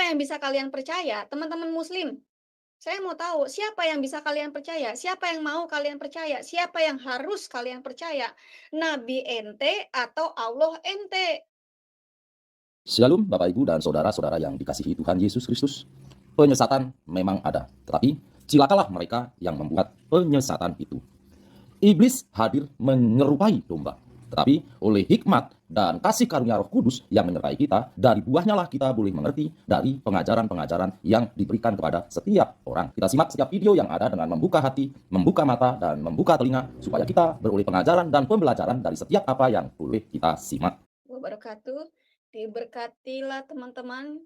siapa yang bisa kalian percaya? Teman-teman muslim, saya mau tahu siapa yang bisa kalian percaya? Siapa yang mau kalian percaya? Siapa yang harus kalian percaya? Nabi ente atau Allah ente? Shalom Bapak Ibu dan saudara-saudara yang dikasihi Tuhan Yesus Kristus. Penyesatan memang ada, tetapi cilakalah mereka yang membuat penyesatan itu. Iblis hadir menyerupai domba, tetapi oleh hikmat dan kasih karunia Roh Kudus yang menyertai kita, dari buahnya lah kita boleh mengerti dari pengajaran-pengajaran yang diberikan kepada setiap orang. Kita simak setiap video yang ada dengan membuka hati, membuka mata, dan membuka telinga, supaya kita beroleh pengajaran dan pembelajaran dari setiap apa yang boleh kita simak. Wabarakatuh. Diberkatilah teman-teman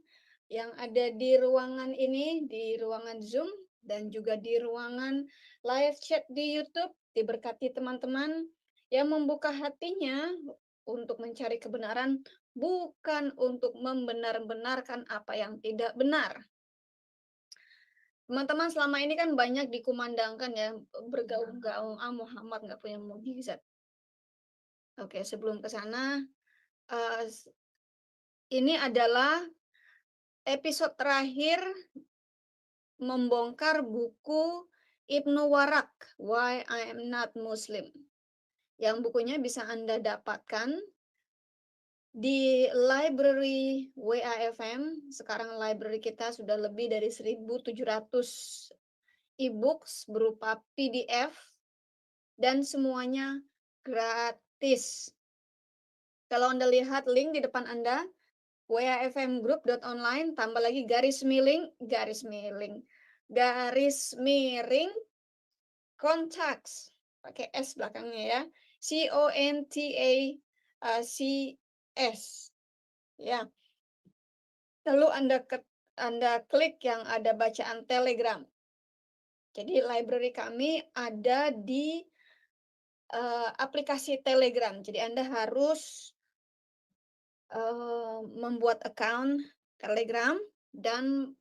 yang ada di ruangan ini, di ruangan Zoom, dan juga di ruangan live chat di YouTube. Diberkati teman-teman yang membuka hatinya untuk mencari kebenaran, bukan untuk membenar-benarkan apa yang tidak benar. Teman-teman selama ini kan banyak dikumandangkan ya, bergaung-gaung, Muhammad nggak punya mukjizat. Oke, sebelum ke sana, eh, ini adalah episode terakhir membongkar buku Ibnu Warak, Why I Am Not Muslim. Yang bukunya bisa Anda dapatkan di library WAFM. Sekarang library kita sudah lebih dari 1.700 e-books berupa PDF dan semuanya gratis. Kalau Anda lihat link di depan Anda, wafmgroup.online, tambah lagi garis miring contacts, pakai S belakangnya ya, CONTACS, ya. Lalu Anda klik yang ada bacaan Telegram. Jadi library kami ada di aplikasi Telegram. Jadi Anda harus membuat account Telegram dan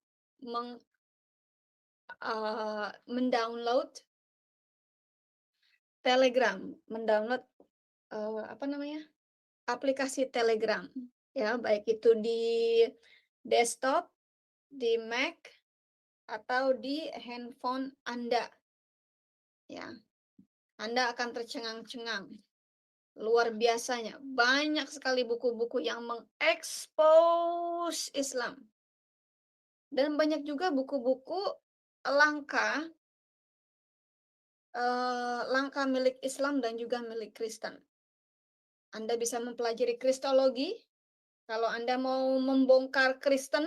mendownload Telegram, mendownload apa namanya, aplikasi Telegram, ya, baik itu di desktop, di Mac, atau di handphone Anda, ya. Anda akan tercengang-cengang. Luar biasanya, banyak sekali buku-buku yang mengekspos Islam. Dan banyak juga buku-buku langka, langka milik Islam dan juga milik Kristen. Anda bisa mempelajari Kristologi. Kalau Anda mau membongkar Kristen,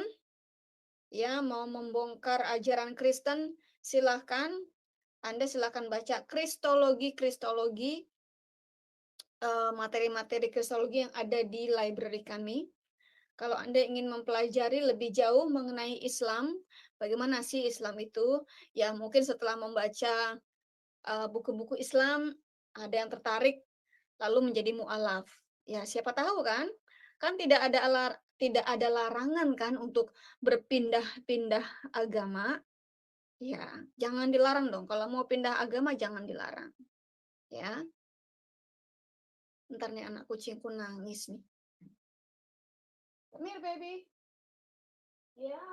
ya, mau membongkar ajaran Kristen, silahkan. Anda silahkan baca Kristologi, materi-materi Kristologi yang ada di library kami. Kalau Anda ingin mempelajari lebih jauh mengenai Islam, bagaimana sih Islam itu? Ya, mungkin setelah membaca buku-buku Islam, ada yang tertarik lalu menjadi mu'alaf. Ya, siapa tahu kan? Kan tidak ada larangan kan untuk berpindah-pindah agama. Ya, jangan dilarang dong. Kalau mau pindah agama jangan dilarang. Ya. Ntar nih anak kucingku nangis nih. Come here, baby. Ya,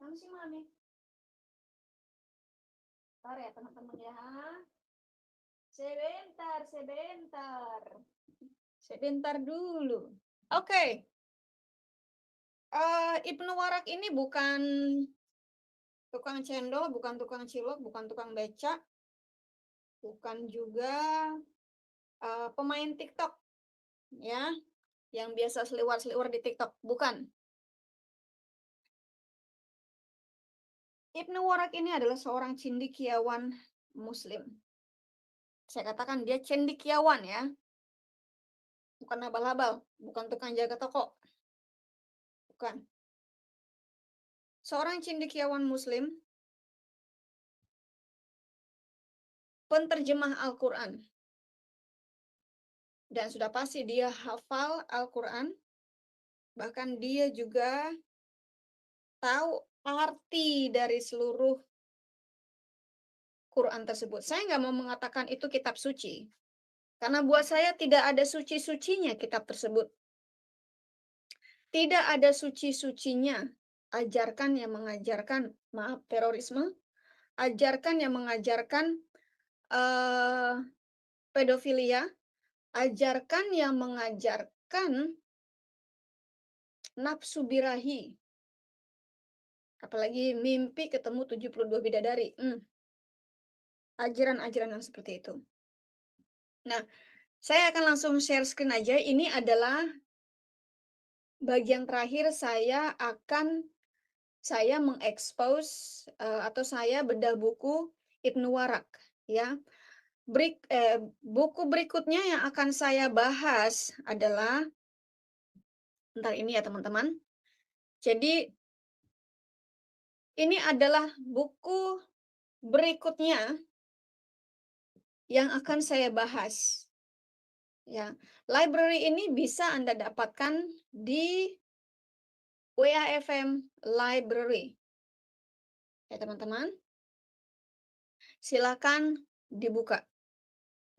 mana sih mami? Ntar ya teman-teman ya. Sebentar. Sebentar dulu. Oke. Ibnu Warak ini bukan tukang cendol, bukan tukang cilok, bukan tukang beca, bukan juga pemain TikTok, ya, yang biasa seliwar-seliwar di TikTok, bukan. Ibnu Warak ini adalah seorang cendekiawan Muslim. Saya katakan dia cendekiawan ya, bukan abal-abal, bukan tukang jaga toko, bukan. Seorang cendekiawan Muslim, penterjemah Al-Quran. Dan sudah pasti dia hafal Al-Quran, bahkan dia juga tahu arti dari seluruh Quran tersebut. Saya nggak mau mengatakan itu kitab suci, karena buat saya tidak ada suci-sucinya kitab tersebut. Tidak ada suci-sucinya. Ajarkan yang mengajarkan, maaf, terorisme, ajarkan yang mengajarkan, eee, pedofilia, ajarkan yang mengajarkan nafsu birahi, apalagi mimpi ketemu 72 bidadari, ajaran-ajaran yang seperti itu. Nah, saya akan langsung share screen aja, ini adalah bagian terakhir saya mengekspos, atau saya bedah buku Ibnu Warak, ya. Buku berikutnya yang akan saya bahas adalah bentar ini ya teman-teman. Jadi ini adalah buku berikutnya yang akan saya bahas, ya. Library ini bisa Anda dapatkan di WAFM Library, ya teman-teman. Silakan dibuka.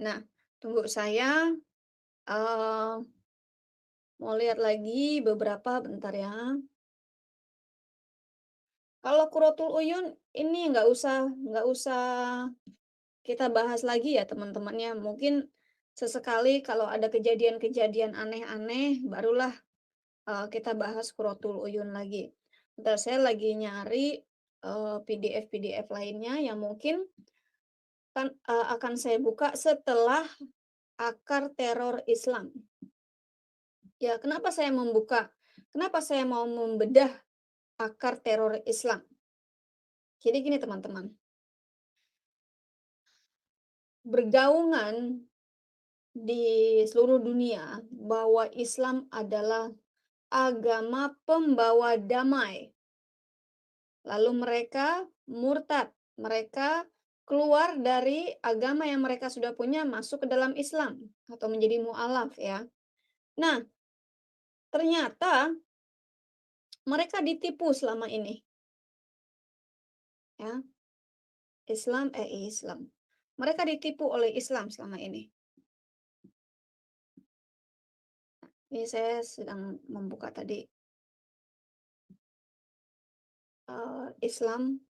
Nah, tunggu saya, eee, mau lihat lagi beberapa, bentar ya. Kalau Qurratul Uyun ini nggak usah kita bahas lagi ya teman-teman ya. Mungkin sesekali kalau ada kejadian-kejadian aneh-aneh barulah, kita bahas Qurratul Uyun lagi. Bentar saya lagi nyari, PDF-PDF lainnya yang mungkin akan saya buka setelah Akar Teror Islam. Ya, kenapa saya mau membedah akar teror Islam. Jadi gini teman-teman, bergaungan di seluruh dunia bahwa Islam adalah agama pembawa damai. Lalu mereka murtad, mereka keluar dari agama yang mereka sudah punya masuk ke dalam Islam atau menjadi mu'alaf ya. Nah, ternyata mereka ditipu selama ini ya. Islam. Mereka ditipu oleh Islam selama ini. Ini saya sedang membuka tadi, Islam,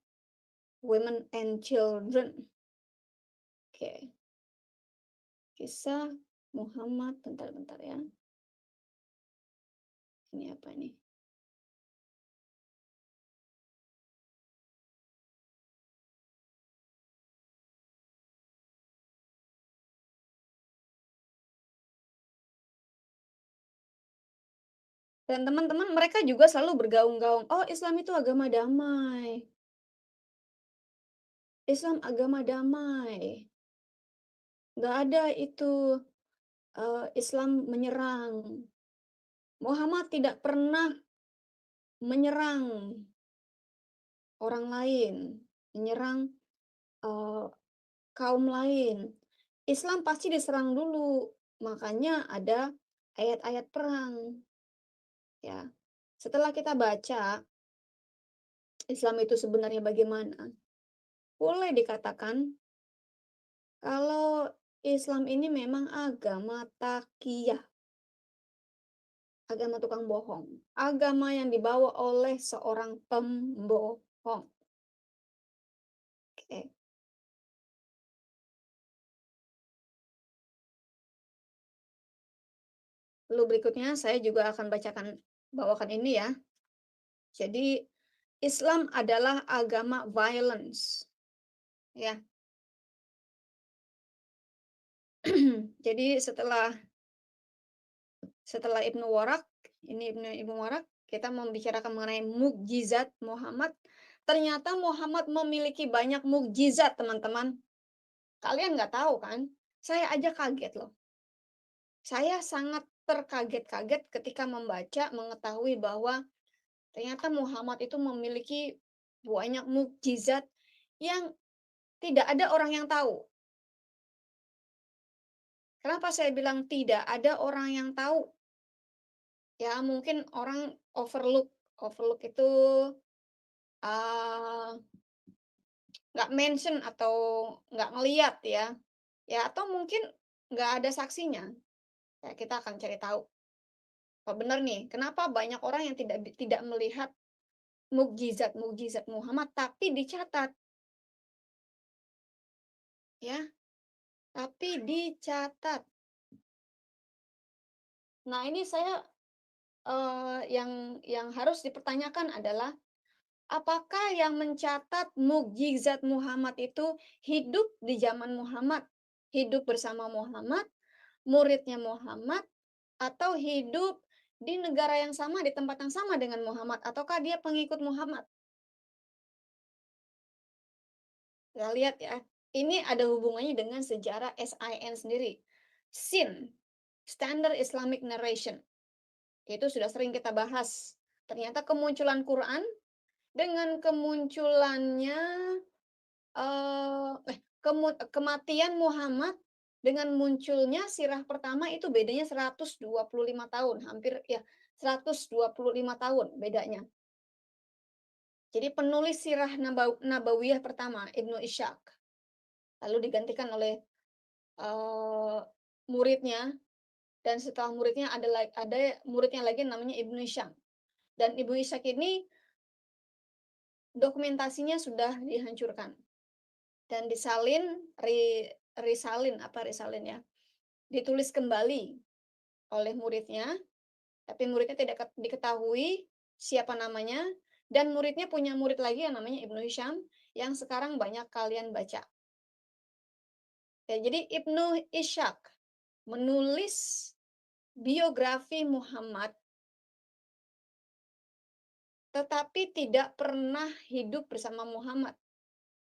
Women and Children. Oke, kisah Muhammad, bentar-bentar ya. Ini apa ini? Dan teman-teman mereka juga selalu bergaung-gaung, oh Islam itu agama damai. Islam agama damai. Nggak ada itu Islam menyerang. Muhammad tidak pernah menyerang orang lain, menyerang eh, kaum lain. Islam pasti diserang dulu, makanya ada ayat-ayat perang, ya. Setelah kita baca Islam itu sebenarnya bagaimana, boleh dikatakan kalau Islam ini memang agama takiyah, agama tukang bohong, agama yang dibawa oleh seorang pembohong. Oke. Lalu berikutnya saya juga akan bawakan ini ya. Jadi Islam adalah agama violence, ya. Jadi setelah Ibnu Warak, ini Ibnu Warak, kita membicarakan mengenai mukjizat Muhammad. Ternyata Muhammad memiliki banyak mukjizat, teman-teman. Kalian nggak tahu kan? Saya aja kaget loh. Saya sangat terkaget-kaget ketika membaca, mengetahui bahwa ternyata Muhammad itu memiliki banyak mukjizat yang tidak ada orang yang tahu. Kenapa saya bilang tidak ada orang yang tahu? Ya mungkin orang overlook. Overlook itu, eee, nggak mention atau nggak ngeliat ya. Ya atau mungkin nggak ada saksinya, ya kita akan cari tahu. Oh, benar nih, kenapa banyak orang yang tidak melihat mukjizat-mukjizat Muhammad, tapi dicatat, ya, tapi dicatat. Nah, ini saya, yang harus dipertanyakan adalah, apakah yang mencatat mukjizat Muhammad itu hidup di zaman Muhammad, hidup bersama Muhammad, muridnya Muhammad, atau hidup di negara yang sama, di tempat yang sama dengan Muhammad, ataukah dia pengikut Muhammad? Kita lihat ya, ini ada hubungannya dengan sejarah SIN sendiri. SIN, Standard Islamic Narration. Itu sudah sering kita bahas. Ternyata kemunculan Quran dengan kemunculannya kematian Muhammad dengan munculnya sirah pertama itu bedanya 125 tahun, hampir ya 125 tahun bedanya. Jadi penulis sirah Nabawiyah pertama Ibnu Ishaq, lalu digantikan oleh Eee, muridnya, dan setelah muridnya ada muridnya lagi namanya Ibnu Hisham, dan Ibnu Ishaq ini dokumentasinya sudah dihancurkan dan risalin ya, ditulis kembali oleh muridnya, tapi muridnya tidak diketahui siapa namanya, dan muridnya punya murid lagi yang namanya Ibnu Hisham yang sekarang banyak kalian baca. Ya, jadi Ibnu Ishaq menulis biografi Muhammad, tetapi tidak pernah hidup bersama Muhammad.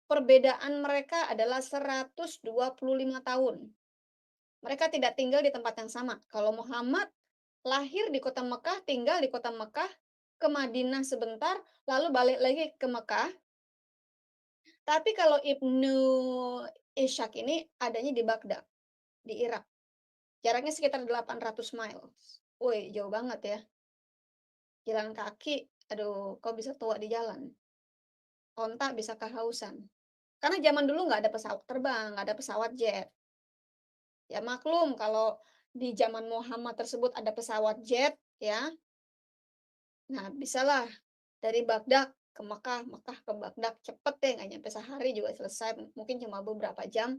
Perbedaan mereka adalah 125 tahun. Mereka tidak tinggal di tempat yang sama. Kalau Muhammad lahir di kota Mekah, tinggal di kota Mekah, ke Madinah sebentar, lalu balik lagi ke Mekah. Tapi kalau Ibnu Ishaq ini adanya di Baghdad, di Irak. Jaraknya sekitar 800 miles. Woi, jauh banget ya. Jalan kaki, aduh, kok bisa tua di jalan. Onta bisa kehausan. Karena zaman dulu nggak ada pesawat terbang, nggak ada pesawat jet. Ya maklum kalau di zaman Muhammad tersebut ada pesawat jet, ya. Nah, bisalah dari Baghdad ke Mekah, Mekah ke Baghdad, cepet deh, nggak nyampe sehari juga selesai, mungkin cuma beberapa jam.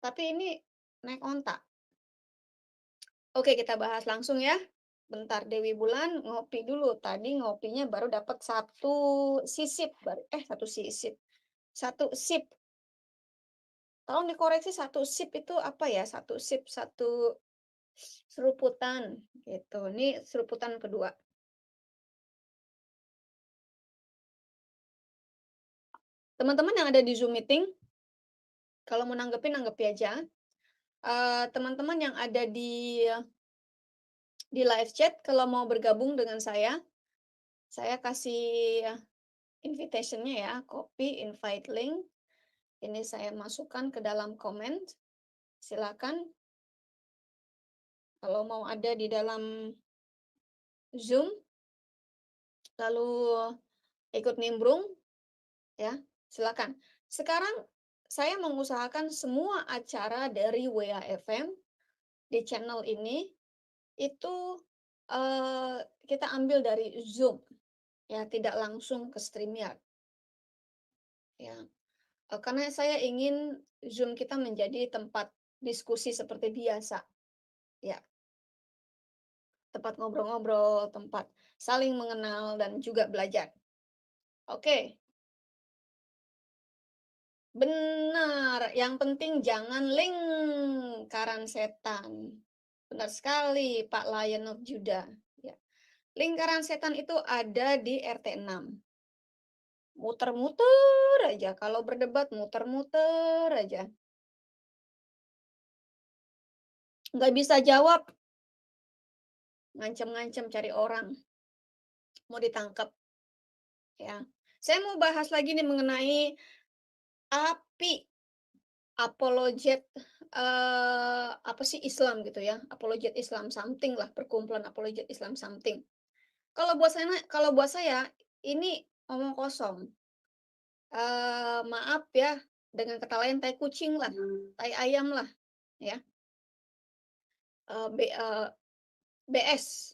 Tapi ini naik onta. Oke, kita bahas langsung ya. Bentar, Dewi Bulan ngopi dulu. Tadi ngopinya baru dapat satu sisip, satu sisip, satu sip. Tolong dikoreksi, satu sip itu apa ya? Satu sip, satu seruputan gitu. Ini seruputan kedua. Teman-teman yang ada di Zoom meeting, kalau mau nanggepin nanggepi aja. Teman-teman yang ada di live chat kalau mau bergabung dengan saya kasih invitation-nya ya, copy invite link. Ini saya masukkan ke dalam komen. Silakan kalau mau ada di dalam Zoom lalu ikut nimbrung, ya, silakan. Sekarang saya mengusahakan semua acara dari WAFM di channel ini itu, kita ambil dari Zoom, ya, tidak langsung ke StreamYard, ya. Karena saya ingin Zoom kita menjadi tempat diskusi seperti biasa, ya, tempat ngobrol-ngobrol, tempat saling mengenal dan juga belajar. Oke. Benar, yang penting jangan lingkaran setan. Benar sekali, Pak Lion of Judah. Ya. Lingkaran setan itu ada di RT 6. Muter-muter aja, kalau berdebat muter-muter aja. Nggak bisa jawab, ngancem-ngancem cari orang, mau ditangkap. Ya. Saya mau bahas lagi nih mengenai api apologet, apa sih Islam gitu ya, apologet Islam something lah, perkumpulan apologet Islam something. Kalau buat saya ini omong kosong, maaf ya, dengan kata lain tai kucing lah, tai ayam lah, ya, eee, be eee, BS,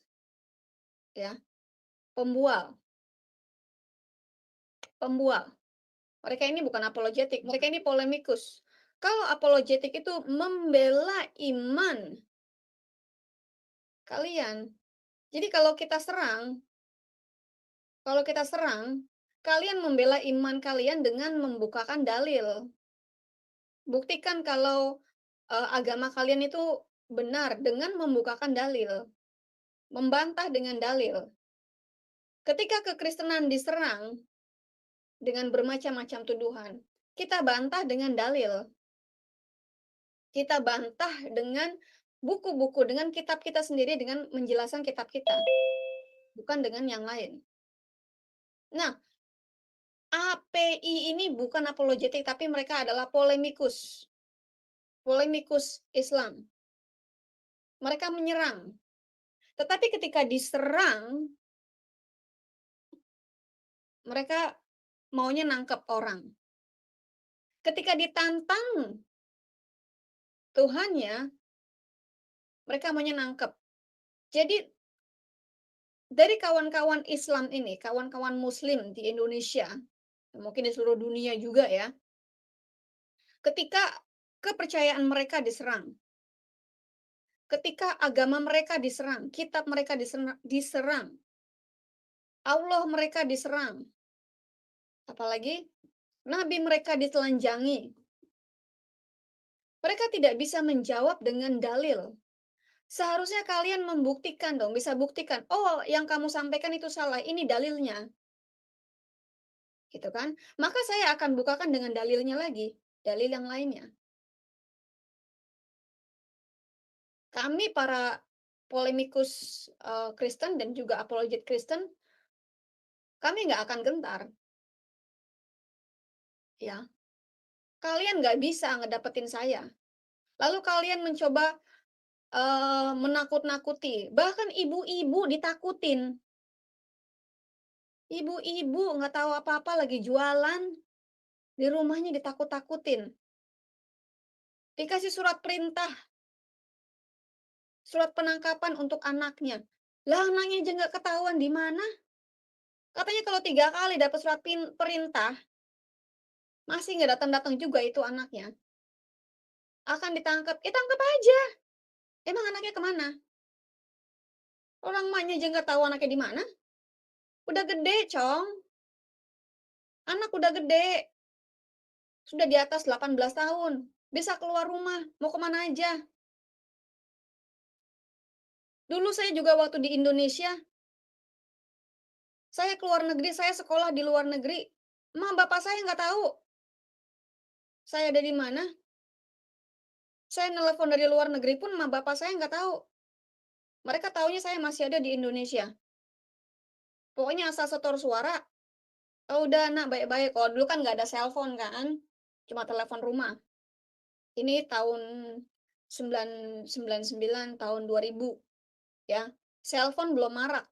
ya, pembual, pembual. Mereka ini bukan apologetik, mereka ini polemikus. Kalau apologetik itu membela iman kalian. Jadi kalau kita serang, kalian membela iman kalian dengan membukakan dalil. Buktikan kalau, agama kalian itu benar dengan membukakan dalil, membantah dengan dalil. Ketika kekristenan diserang dengan bermacam-macam tuduhan, kita bantah dengan dalil, kita bantah dengan buku-buku, dengan kitab kita sendiri, dengan menjelaskan kitab kita, bukan dengan yang lain. Nah, API ini bukan apologetik, tapi mereka adalah polemikus, polemikus Islam. Mereka menyerang, tetapi ketika diserang, mereka maunya nangkep orang. Ketika ditantang Tuhannya, mereka maunya nangkep. Jadi dari kawan-kawan Islam ini, kawan-kawan Muslim di Indonesia, mungkin di seluruh dunia juga ya, ketika kepercayaan mereka diserang, ketika agama mereka diserang, kitab mereka diserang, Allah mereka diserang, apalagi nabi mereka ditelanjangi. Mereka tidak bisa menjawab dengan dalil. Seharusnya kalian membuktikan dong, bisa buktikan, "Oh, yang kamu sampaikan itu salah, ini dalilnya." Gitu kan. Maka saya akan bukakan dengan dalilnya lagi, dalil yang lainnya. Kami para polemikus, Kristen dan juga apologet Kristen, kami nggak akan gentar, ya. Kalian nggak bisa ngedapetin saya. Lalu kalian mencoba, menakut-nakuti, bahkan ibu-ibu ditakutin. Ibu-ibu nggak tahu apa-apa lagi jualan, di rumahnya ditakut-takutin. Dikasih surat perintah, surat penangkapan untuk anaknya. Lah anaknya aja nggak ketahuan di mana. Katanya kalau 3 kali dapat surat perintah, masih nggak datang-datang juga itu anaknya, akan ditangkap. Tangkap aja, emang anaknya kemana? Orang emaknya aja nggak tahu anaknya di mana. Udah gede, Cong, anak udah gede, sudah di atas 18 tahun, bisa keluar rumah, mau kemana aja. Dulu saya juga waktu di Indonesia, saya keluar negeri, saya sekolah di luar negeri, emak bapak saya nggak tahu saya ada di mana. Saya nelepon dari luar negeri pun emak bapak saya nggak tahu. Mereka taunya saya masih ada di Indonesia. Pokoknya asal setor suara, "Oh, udah Nak, baik-baik." Kalau dulu kan nggak ada selfon kan, cuma telepon rumah. Ini tahun 999, tahun 2000 ya. Selfon belum marak.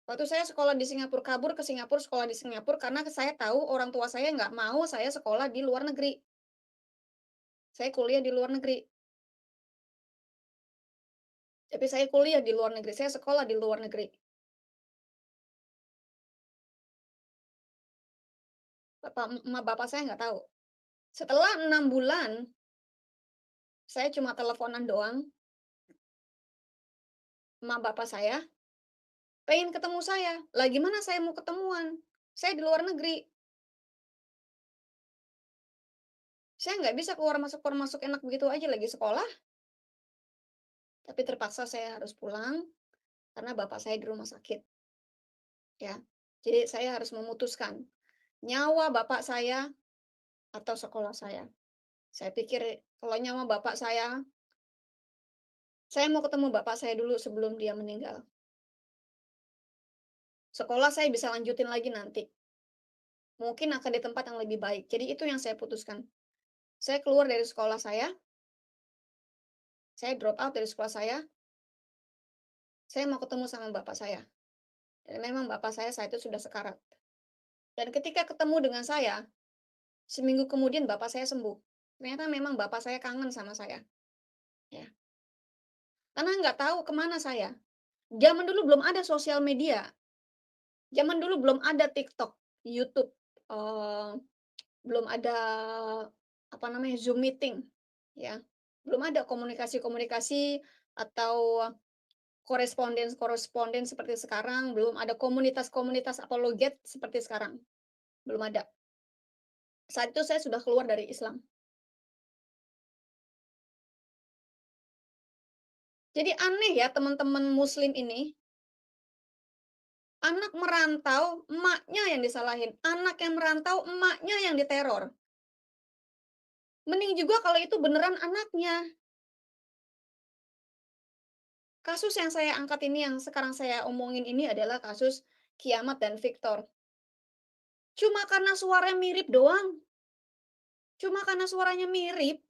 Waktu saya sekolah di Singapura, kabur ke Singapura, sekolah di Singapura karena saya tahu orang tua saya nggak mau saya sekolah di luar negeri. Saya kuliah di luar negeri. Tapi saya kuliah di luar negeri, saya sekolah di luar negeri. Emak bapak saya nggak tahu. Setelah 6 bulan, saya cuma teleponan doang, emak bapak saya pengen ketemu saya. Lah gimana saya mau ketemuan? Saya di luar negeri. Saya nggak bisa keluar masuk enak begitu aja lagi sekolah, tapi terpaksa saya harus pulang karena bapak saya di rumah sakit, ya. Jadi saya harus memutuskan, nyawa bapak saya atau sekolah saya. Saya pikir kalau nyawa bapak saya mau ketemu bapak saya dulu sebelum dia meninggal. Sekolah saya bisa lanjutin lagi nanti. Mungkin akan di tempat yang lebih baik. Jadi itu yang saya putuskan. Saya keluar dari sekolah saya drop out dari sekolah saya mau ketemu sama bapak saya. Dan memang bapak saya saat itu sudah sekarat. Dan ketika ketemu dengan saya, seminggu kemudian bapak saya sembuh. Ternyata memang bapak saya kangen sama saya. ya. Karena nggak tahu kemana saya. Zaman dulu belum ada sosial media, zaman dulu belum ada TikTok, YouTube, eee, belum ada, apa namanya, Zoom meeting, ya. Belum ada komunikasi-komunikasi atau koresponden-koresponden seperti sekarang, belum ada komunitas-komunitas apologet seperti sekarang, belum ada. Saat itu saya sudah keluar dari Islam. Jadi aneh ya teman-teman muslim ini, anak merantau, emaknya yang disalahin, anak yang merantau, emaknya yang diteror. Mending juga kalau itu beneran anaknya. Kasus yang saya angkat ini, yang sekarang saya omongin ini adalah kasus Kiamat dan Victor. Cuma karena suaranya mirip doang, cuma karena suaranya mirip,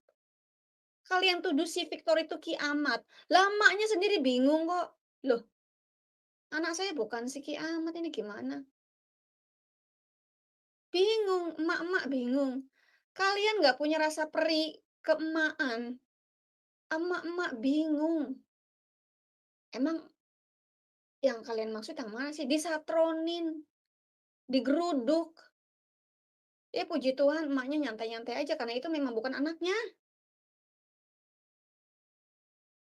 kalian tuduh si Victor itu Kiamat. Lah emaknya sendiri bingung kok. Loh, anak saya bukan si Kiamat ini gimana? Bingung, emak-emak bingung. Kalian nggak punya rasa peri, keemakan. Emak-emak bingung. Emang yang kalian maksud yang mana sih? Disatronin, digeruduk. Puji Tuhan emaknya nyantai-nyantai aja karena itu memang bukan anaknya,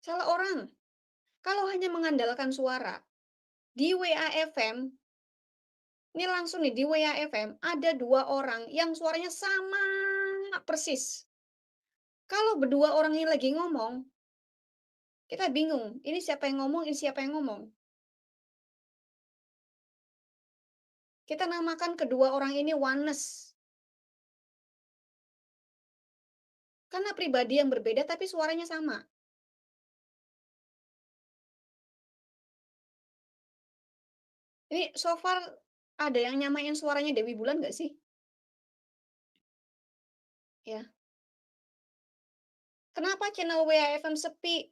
salah orang. Kalau hanya mengandalkan suara, di WA FM, ini langsung nih di WA FM ada 2 orang yang suaranya sama persis. Kalau berdua orang ini lagi ngomong, kita bingung, ini siapa yang ngomong, ini siapa yang ngomong. Kita namakan kedua orang ini oneness, karena pribadi yang berbeda tapi suaranya sama. Ini so far ada yang nyamain suaranya Dewi Bulan nggak sih? Ya. Kenapa channel WA FM sepi?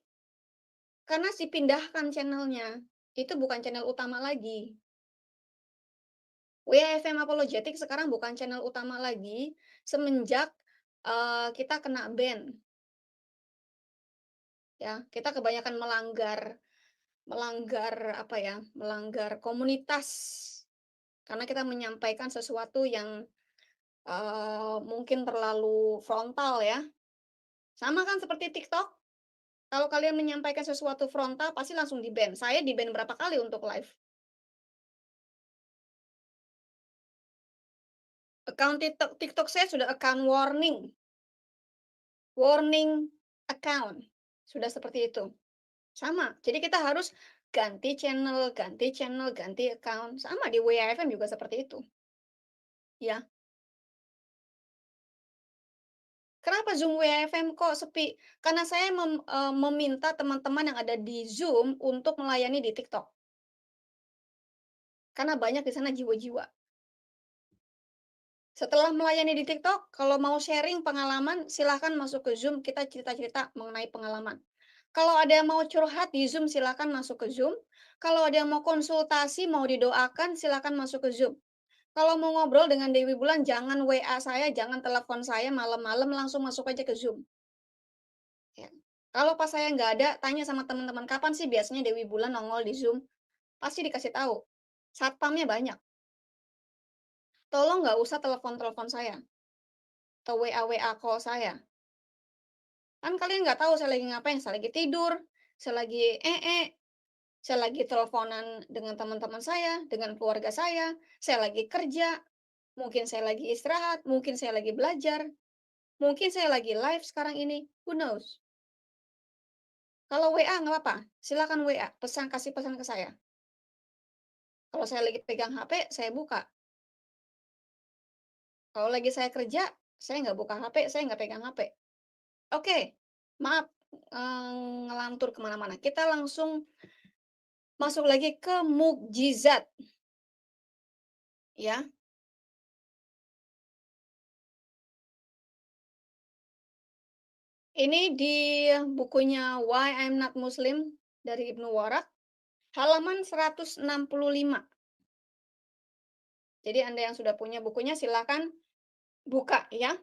Karena dipindahkan channelnya. Itu bukan channel utama lagi. WA FM Apologetic sekarang bukan channel utama lagi semenjak, kita kena ban, ya. Kita kebanyakan melanggar melanggar apa ya, melanggar komunitas. Karena kita menyampaikan sesuatu yang, mungkin terlalu frontal ya. Sama kan seperti TikTok, kalau kalian menyampaikan sesuatu frontal pasti langsung di-ban. Saya di-ban berapa kali untuk live. Account TikTok saya sudah account warning, warning account, sudah seperti itu. Sama, jadi kita harus ganti channel, ganti channel, ganti account, sama di WAFM juga seperti itu, ya. Kenapa Zoom WAFM kok sepi? Karena saya meminta teman-teman yang ada di Zoom untuk melayani di TikTok, karena banyak di sana jiwa-jiwa. Setelah melayani di TikTok, kalau mau sharing pengalaman, silahkan masuk ke Zoom, kita cerita-cerita mengenai pengalaman. Kalau ada yang mau curhat di Zoom, silakan masuk ke Zoom. Kalau ada yang mau konsultasi, mau didoakan, silakan masuk ke Zoom. Kalau mau ngobrol dengan Dewi Bulan, jangan WA saya, jangan telepon saya malam-malam, langsung masuk aja ke Zoom. Ya. Kalau pas saya nggak ada, tanya sama teman-teman, kapan sih biasanya Dewi Bulan nongol di Zoom? Pasti dikasih tahu. Satpamnya banyak. Tolong nggak usah telepon-telepon saya, atau WA-WA call saya. Kan kalian nggak tahu saya lagi ngapain, saya lagi tidur, saya lagi saya lagi teleponan dengan teman-teman saya, dengan keluarga saya lagi kerja, mungkin saya lagi istirahat, mungkin saya lagi belajar, mungkin saya lagi live sekarang ini, who knows? Kalau WA nggak apa-apa, silakan WA, kasih pesan ke saya. Kalau saya lagi pegang HP, saya buka. Kalau lagi saya kerja, saya nggak buka HP, saya nggak pegang HP. Oke, maaf, ngelantur kemana mana. Kita langsung masuk lagi ke mukjizat, ya. Ini di bukunya Why I'm Not Muslim dari Ibnu Warak, halaman 165. Jadi Anda yang sudah punya bukunya silakan buka ya,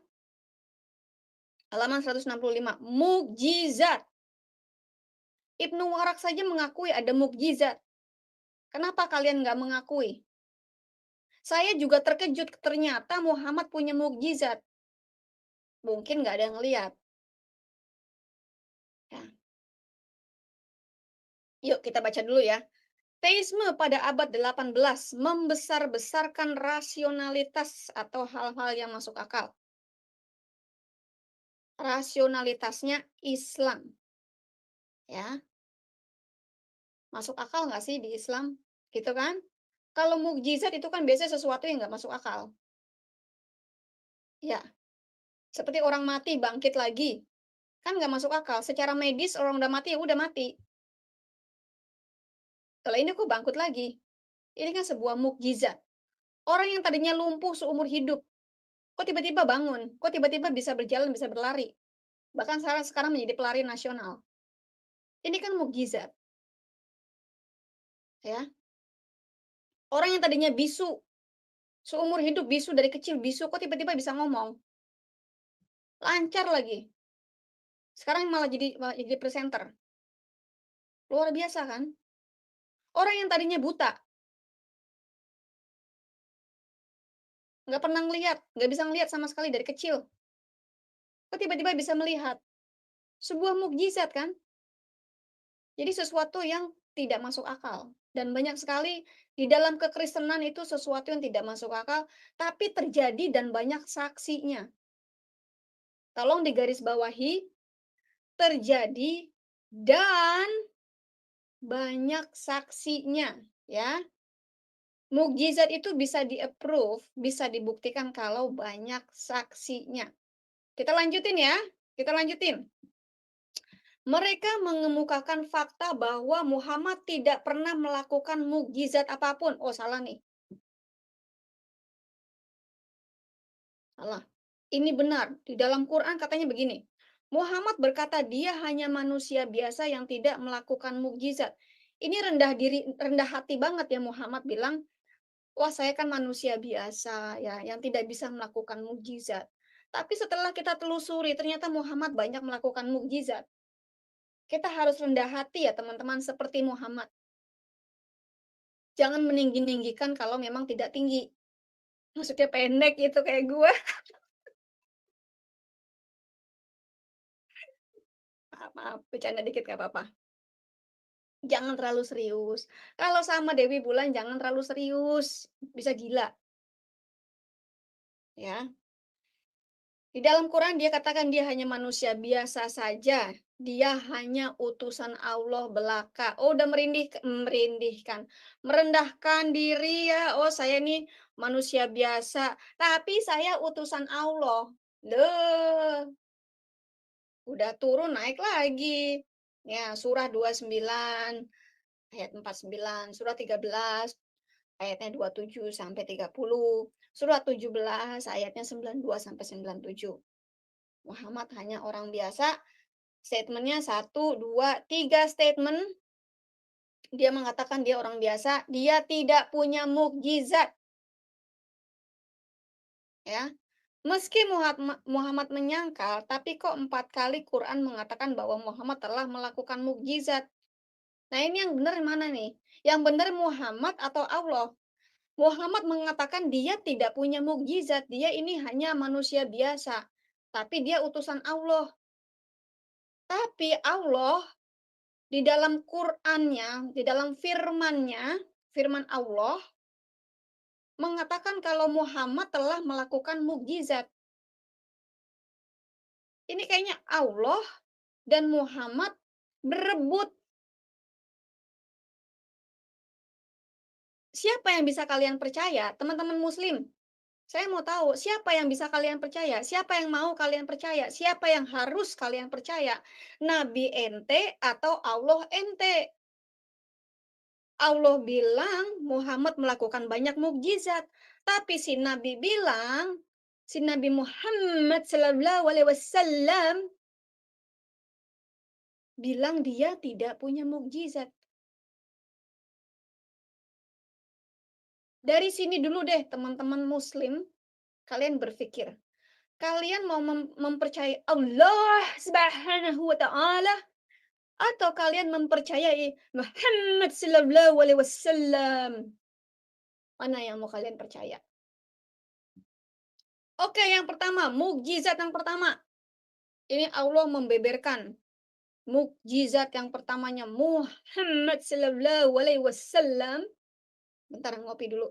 halaman 165, mukjizat. Ibnu Warak saja mengakui ada mukjizat. Kenapa kalian nggak mengakui? Saya juga terkejut ternyata Muhammad punya mukjizat. Mungkin nggak ada yang lihat. Ya, yuk kita baca dulu ya. Teisme pada abad 18 membesar-besarkan rasionalitas atau hal-hal yang masuk akal. Rasionalitasnya Islam, ya. Masuk akal nggak sih di Islam? Gitu kan? Kalau mukjizat itu kan biasanya sesuatu yang nggak masuk akal. Ya, seperti orang mati bangkit lagi. Kan nggak masuk akal. Secara medis orang udah mati, ya udah mati. Kalau ini kok bangkit lagi? Ini kan sebuah mukjizat. Orang yang tadinya lumpuh seumur hidup, kok tiba-tiba bangun? Kok tiba-tiba bisa berjalan, bisa berlari? Bahkan sekarang menjadi pelari nasional. Ini kan mukjizat, ya. Orang yang tadinya bisu, seumur hidup bisu dari kecil bisu, kok tiba-tiba bisa ngomong? Lancar lagi. Sekarang malah jadi presenter. Luar biasa kan? Orang yang tadinya buta, nggak pernah ngelihat, nggak bisa ngelihat sama sekali dari kecil, kok tiba-tiba bisa melihat? Sebuah mukjizat kan? Jadi sesuatu yang tidak masuk akal. Dan banyak sekali di dalam kekristenan itu sesuatu yang tidak masuk akal, tapi terjadi dan banyak saksinya. Tolong digarisbawahi, terjadi dan banyak saksinya, ya. Mukjizat itu bisa di-approve, bisa dibuktikan kalau banyak saksinya. Kita lanjutin ya, kita lanjutin. Mereka mengemukakan fakta bahwa Muhammad tidak pernah melakukan mukjizat apapun. Oh, salah nih. Salah. Ini benar. Di dalam Quran katanya begini. Muhammad berkata dia hanya manusia biasa yang tidak melakukan mukjizat. Ini rendah diri, rendah hati banget ya Muhammad bilang, wah saya kan manusia biasa ya, yang tidak bisa melakukan mukjizat. Tapi setelah kita telusuri, ternyata Muhammad banyak melakukan mukjizat. Kita harus rendah hati ya teman-teman, seperti Muhammad. Jangan meninggi-ninggikan kalau memang tidak tinggi. Maksudnya pendek gitu kayak gue. Maaf, maaf, bercanda dikit gak apa-apa. Jangan terlalu serius. Kalau sama Dewi Bulan jangan terlalu serius, bisa gila, ya. Di dalam Quran dia katakan dia hanya manusia biasa saja. Dia hanya utusan Allah belaka. Oh, udah merindihkan. Merendahkan diri ya. Oh, saya ini manusia biasa, tapi saya utusan Allah. Loh, udah turun naik lagi. Ya, surah 29 ayat 49, surah 13 ayatnya 27 sampai 30, surah 17 ayatnya 92 sampai 97. Muhammad hanya orang biasa. Statementnya satu, dua, tiga statement. Dia mengatakan dia orang biasa, dia tidak punya mukjizat, ya. Meski Muhammad menyangkal, tapi kok 4 kali Quran mengatakan bahwa Muhammad telah melakukan mukjizat. Nah, ini yang benar mana nih? Yang benar Muhammad atau Allah? Muhammad mengatakan dia tidak punya mukjizat, dia ini hanya manusia biasa, tapi dia utusan Allah. Tapi Allah di dalam Qur'annya, di dalam firman-Nya, firman Allah mengatakan kalau Muhammad telah melakukan mukjizat. Ini kayaknya Allah dan Muhammad berebut. Siapa yang bisa kalian percaya? Teman-teman muslim, saya mau tahu siapa yang bisa kalian percaya? Siapa yang mau kalian percaya? Siapa yang harus kalian percaya? Nabi ente atau Allah ente? Allah bilang Muhammad melakukan banyak mukjizat, tapi si Nabi Muhammad Sallallahu Alaihi Wasallam bilang dia tidak punya mukjizat. Dari sini dulu deh teman-teman muslim, kalian berpikir, kalian mau mempercayai Allah Subhanahu wa taala Atau kalian mempercayai Muhammad sallallahu alaihi wasallam? Mana yang mau kalian percaya? Oke, yang pertama, mukjizat yang pertama. Ini Allah membeberkan mukjizat yang pertamanya Muhammad sallallahu alaihi wasallam. Bentar ngopi dulu.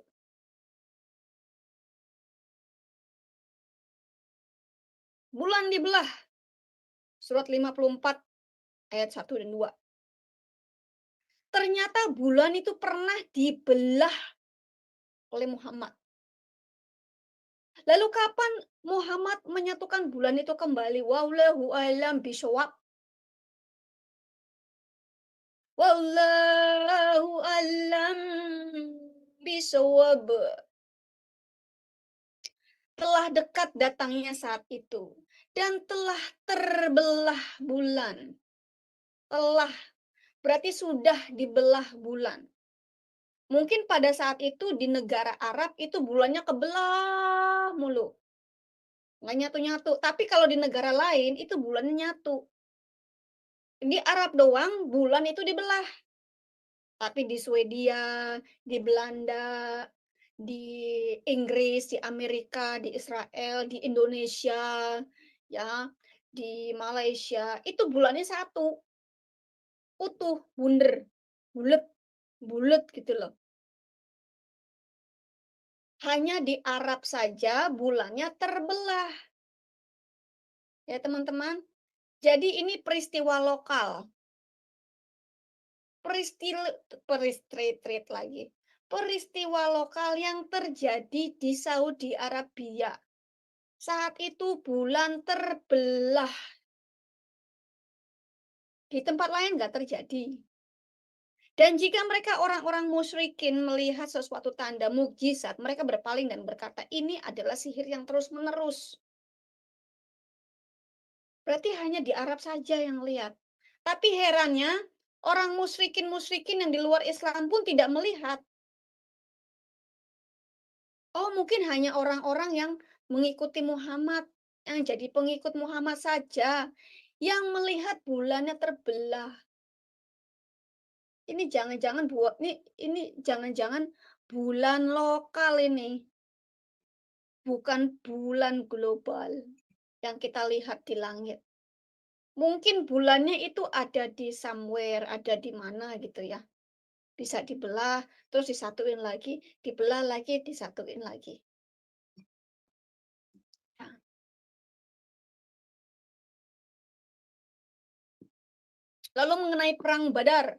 Bulan dibelah. Surat 54 ayat 1 dan 2. Ternyata bulan itu pernah dibelah oleh Muhammad. Lalu kapan Muhammad menyatukan bulan itu kembali? Wallahu a'lam bishawab. Wallahu a'lam bishawab. Telah dekat datangnya saat itu dan telah terbelah bulan. Telah berarti sudah dibelah bulan. Mungkin pada saat itu di negara Arab itu bulannya kebelah mulu. Nggak nyatu-nyatu. Tapi kalau di negara lain itu bulannya nyatu. Di Arab doang bulan itu dibelah. Tapi di Swedia, di Belanda, di Inggris, di Amerika, di Israel, di Indonesia, ya, di Malaysia, itu bulannya satu, utuh, bunder, bulet, bulet gitu loh. Hanya di Arab saja bulannya terbelah. Ya teman-teman. Jadi ini peristiwa lokal. Peristiwa lagi. Peristiwa lokal yang terjadi di Saudi Arabia. Saat itu bulan terbelah. Di tempat lain nggak terjadi. Dan jika mereka orang-orang musyrikin melihat sesuatu tanda mukjizat, mereka berpaling dan berkata, ini adalah sihir yang terus-menerus. Berarti hanya di Arab saja yang lihat. Tapi herannya, orang musyrikin-musyrikin yang di luar Islam pun tidak melihat. Oh, mungkin hanya orang-orang yang mengikuti Muhammad, yang jadi pengikut Muhammad saja, yang melihat bulannya terbelah. Ini jangan-jangan buat ini jangan-jangan bulan lokal ini, bukan bulan global yang kita lihat di langit. Mungkin bulannya itu ada di somewhere, ada di mana gitu ya. Bisa dibelah, terus disatuin lagi, dibelah lagi, disatuin lagi. Nah, lalu mengenai perang Badar.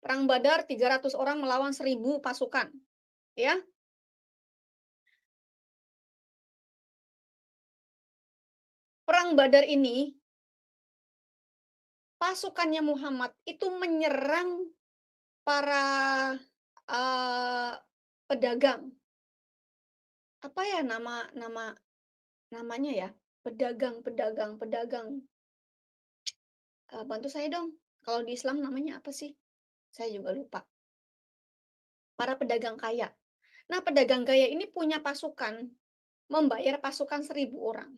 Perang Badar 300 orang melawan 1.000 pasukan, ya. Perang Badar ini pasukannya Muhammad itu menyerang para pedagang. Apa ya namanya ya? Pedagang. Bantu saya dong. Kalau di Islam namanya apa sih? Saya juga lupa. Para pedagang kaya. Nah, pedagang kaya ini punya pasukan, membayar pasukan 1.000 orang.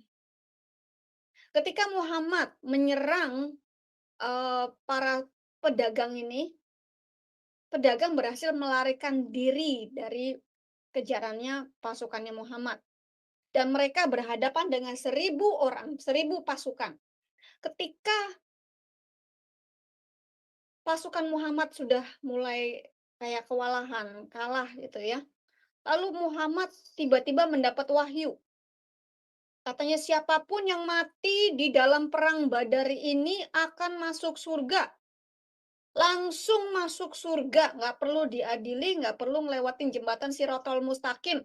Ketika Muhammad menyerang para pedagang ini, pedagang berhasil melarikan diri dari kejarannya pasukannya Muhammad. Dan mereka berhadapan dengan 1.000 orang, 1.000 pasukan. Ketika pasukan Muhammad sudah mulai kayak kewalahan, kalah gitu ya. Lalu Muhammad tiba-tiba mendapat wahyu. Katanya siapapun yang mati di dalam perang Badar ini akan masuk surga. Langsung masuk surga, nggak perlu diadili, nggak perlu ngelewatin jembatan Shirathol Mustaqim.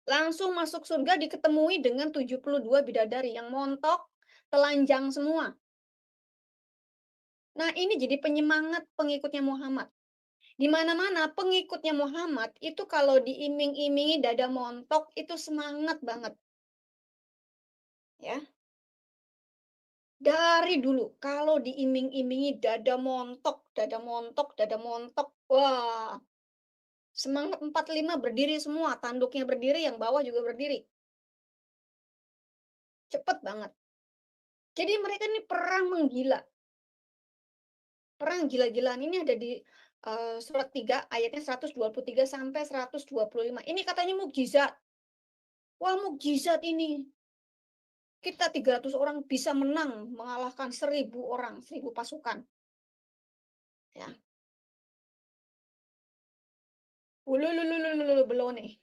Langsung masuk surga diketemui dengan 72 bidadari yang montok, telanjang semua. Nah, ini jadi penyemangat pengikutnya Muhammad. Di mana-mana pengikutnya Muhammad itu kalau diiming-imingi dada montok itu semangat banget. Ya. Dari dulu kalau diiming-imingi dada montok, dada montok, dada montok, wah, semangat 45 berdiri semua, tanduknya berdiri, yang bawah juga berdiri. Cepet banget. Jadi mereka ini perang menggila, perang gila-gilaan ini ada di, surat 3 ayatnya 123 sampai 125. Ini katanya mukjizat. Wah, mukjizat ini. Kita 300 orang bisa menang mengalahkan 1.000 orang, 1.000 pasukan, ya. Belum nih.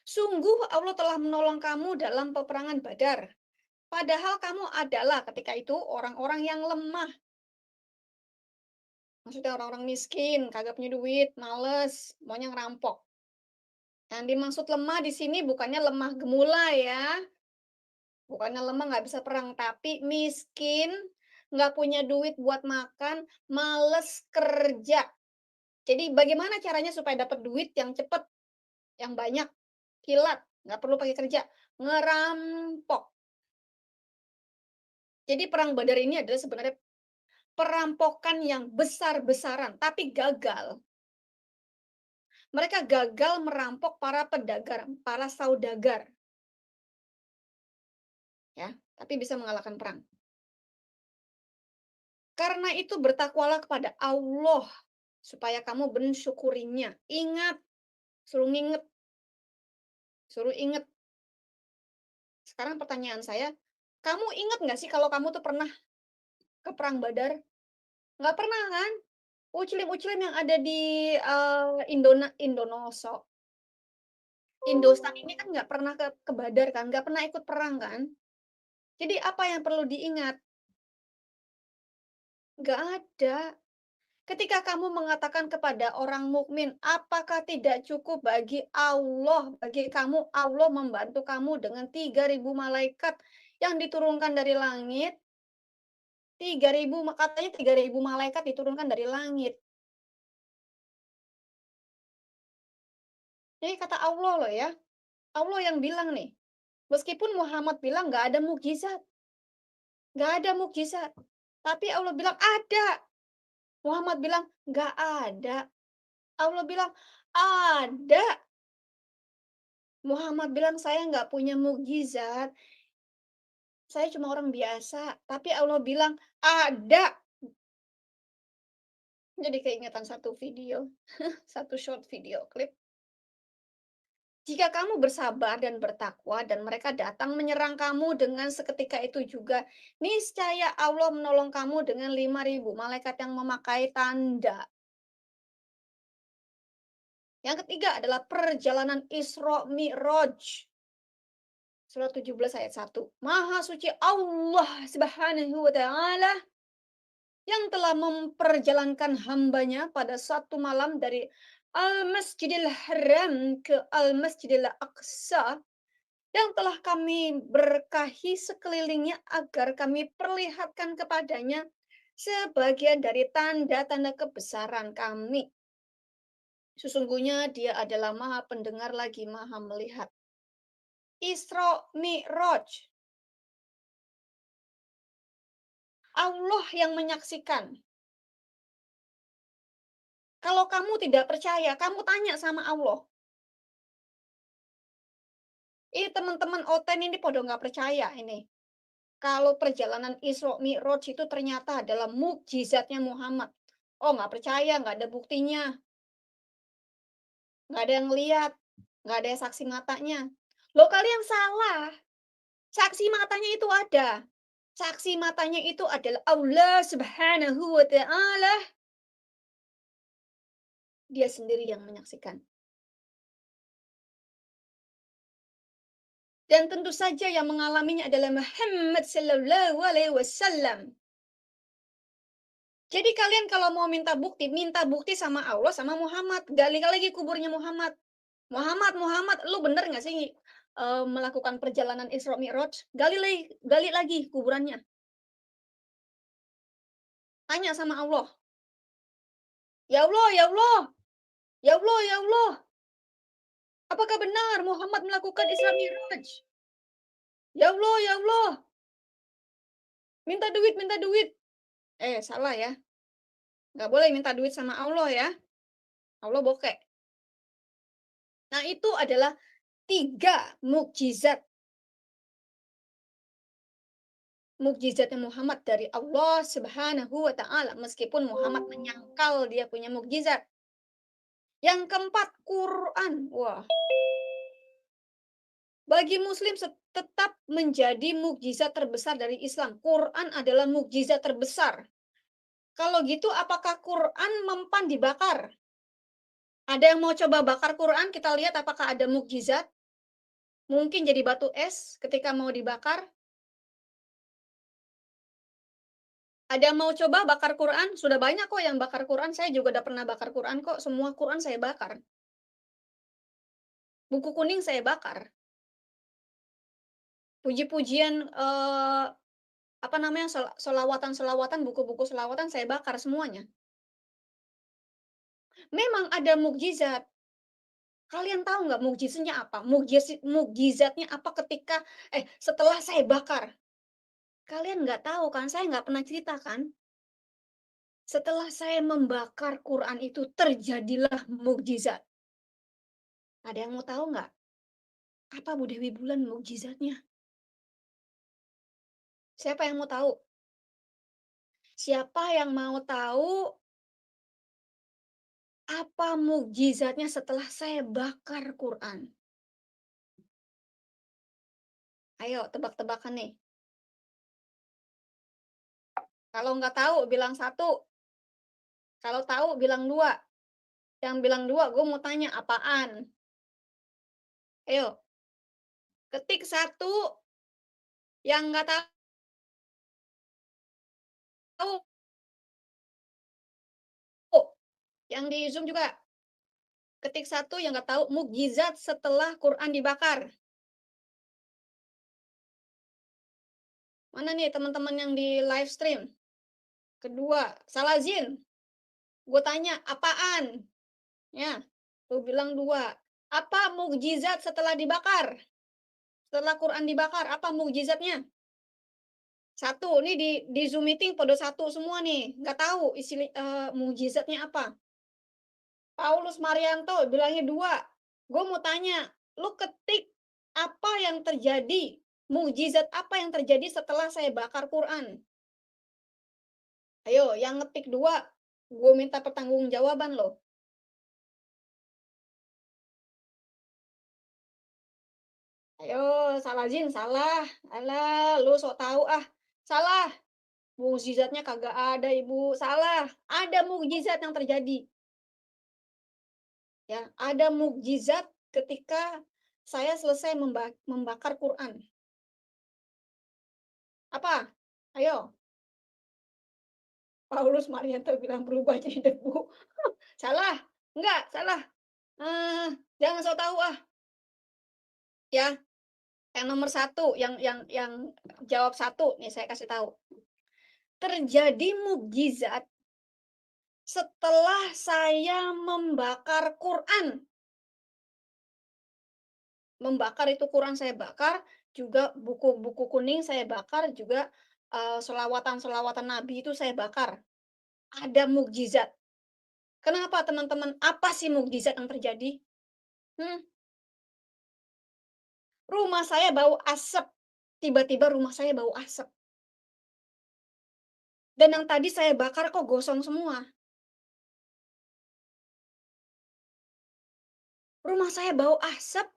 Sungguh Allah telah menolong kamu dalam peperangan Badar. Padahal kamu adalah ketika itu orang-orang yang lemah. Maksudnya orang-orang miskin, kagak punya duit, males, maunya ngerampok. Yang dimaksud lemah di sini bukannya lemah gemula ya, bukannya lemah nggak bisa perang, tapi miskin, nggak punya duit buat makan, males kerja. Jadi bagaimana caranya supaya dapat duit yang cepet, yang banyak, kilat, nggak perlu pakai kerja, ngerampok. Jadi perang Badar ini adalah sebenarnya perampokan yang besar-besaran, tapi gagal. Mereka gagal merampok para pedagang, para saudagar, ya, tapi bisa mengalahkan perang. Karena itu bertakwalah kepada Allah supaya kamu mensyukurinya. Ingat, suruh nginget, suruh inget. Sekarang pertanyaan saya, kamu ingat nggak sih kalau kamu tuh pernah ke perang Badar? Nggak pernah kan? Ucilin-ucilin yang ada di Indonesia, Indostan ini kan nggak pernah ke Badar kan, nggak pernah ikut perang kan? Jadi apa yang perlu diingat? Nggak ada. Ketika kamu mengatakan kepada orang mukmin, apakah tidak cukup bagi Allah, bagi kamu Allah membantu kamu dengan 3.000 malaikat yang diturunkan dari langit? 3.000 katanya 3.000 malaikat diturunkan dari langit. Ini kata Allah loh ya. Allah yang bilang nih. Meskipun Muhammad bilang nggak ada mukjizat, nggak ada mukjizat. Tapi Allah bilang ada. Muhammad bilang nggak ada. Allah bilang ada. Muhammad bilang saya nggak punya mukjizat. Saya cuma orang biasa. Tapi Allah bilang ada. Jadi keingetan satu video, satu short video klip. Jika kamu bersabar dan bertakwa dan mereka datang menyerang kamu dengan seketika itu juga, niscaya Allah menolong kamu dengan 5.000 malaikat yang memakai tanda. Yang ketiga adalah perjalanan Isra Mi'raj. Surat 17 ayat 1. Maha suci Allah Subhanahu wa taala yang telah memperjalankan hambanya pada satu malam dari Al-Masjidil Haram ke Al-Masjidil Aqsa yang telah kami berkahi sekelilingnya agar kami perlihatkan kepadanya sebagian dari tanda-tanda kebesaran kami. Sesungguhnya dia adalah maha pendengar lagi maha melihat. Isra Mi'raj. Allah yang menyaksikan. Kalau kamu tidak percaya, kamu tanya sama Allah. Ini teman-teman Oten ini podo nggak percaya ini. Kalau perjalanan Isra Mi'raj itu ternyata adalah mukjizatnya Muhammad. Oh, nggak percaya, nggak ada buktinya, nggak ada yang lihat, nggak ada yang saksi matanya. Loh, kalian salah. Saksi matanya itu ada. Saksi matanya itu adalah Allah Subhanahu wa taala. Dia sendiri yang menyaksikan. Dan tentu saja yang mengalaminya adalah Muhammad sallallahu alaihi wasallam. Jadi kalian kalau mau minta bukti sama Allah, sama Muhammad. Gali lagi kuburnya Muhammad. Muhammad, Muhammad, lu bener nggak sih melakukan perjalanan Isra Mi'raj? Gali lagi kuburannya. Tanya sama Allah. Ya Allah, ya Allah, ya Allah, ya Allah. Apakah benar Muhammad melakukan Isra Mi'raj? Ya Allah, ya Allah. Minta duit, minta duit. Salah ya. Nggak boleh minta duit sama Allah ya. Allah bokek. Nah, itu adalah 3 mukjizat mukjizatnya Muhammad dari Allah Subhanahu wa taala, meskipun Muhammad menyangkal dia punya mukjizat. Yang keempat, Quran. Wah, bagi muslim tetap menjadi mukjizat terbesar dari Islam. Quran adalah mukjizat terbesar. Kalau gitu apakah Quran mempan dibakar? Ada yang mau coba bakar Quran? Kita lihat apakah ada mukjizat? Mungkin jadi batu es ketika mau dibakar. Ada yang mau coba bakar Quran? Sudah banyak kok yang bakar Quran. Saya juga udah pernah bakar Quran kok. Semua Quran saya bakar. Buku kuning saya bakar. Puji-pujian, apa namanya, selawatan-selawatan, buku-buku selawatan saya bakar semuanya. Memang ada mukjizat. Kalian tahu nggak mukjizatnya apa? Mukjizatnya apa setelah saya bakar? Kalian nggak tahu kan? Saya nggak pernah cerita kan? Setelah saya membakar Quran itu terjadilah mukjizat. Ada yang mau tahu nggak? Apa Bu Dewi Bulan mukjizatnya? Siapa yang mau tahu? Siapa yang mau tahu apa mukjizatnya setelah saya bakar Quran? Ayo tebak-tebakan nih. Kalau nggak tahu bilang satu, kalau tahu bilang dua. Yang bilang dua, gue mau tanya apaan? Ayo, ketik satu, yang nggak tahu, yang di Zoom juga. Ketik satu yang nggak tahu mukjizat setelah Quran dibakar. Mana nih teman-teman yang di live stream? Kedua, Salazin. Gue tanya, apaan? Ya, lu bilang dua. Apa mukjizat setelah dibakar? Setelah Quran dibakar, apa mukjizatnya? Satu, nih di Zoom meeting pada satu semua nih, nggak tahu mukjizatnya apa. Paulus Marianto bilangnya dua. Gue mau tanya, lu ketik apa yang terjadi? Mukjizat apa yang terjadi setelah saya bakar Quran? Ayo, yang ngetik dua, gue minta pertanggungjawaban loh. Ayo, salah Jin, salah. Alah, lu sok tahu ah. Salah. Mukjizatnya kagak ada, Ibu. Salah. Ada mukjizat yang terjadi. Ya, ada mukjizat ketika saya selesai membakar Quran. Apa? Ayo. Paulus Marianto bilang berubah jadi debu. Salah. Enggak, salah. Jangan sok tahu ah. Ya, yang nomor satu, yang jawab satu, nih saya kasih tahu. Terjadi mukjizat setelah saya membakar Quran. Membakar itu Quran saya bakar, juga buku-buku kuning saya bakar, juga, selawatan-selawatan Nabi itu saya bakar. Ada mukjizat. Kenapa teman-teman? Apa sih mukjizat yang terjadi? Hmm, rumah saya bau asap. Tiba-tiba rumah saya bau asap. Dan yang tadi saya bakar kok gosong semua. Rumah saya bau asap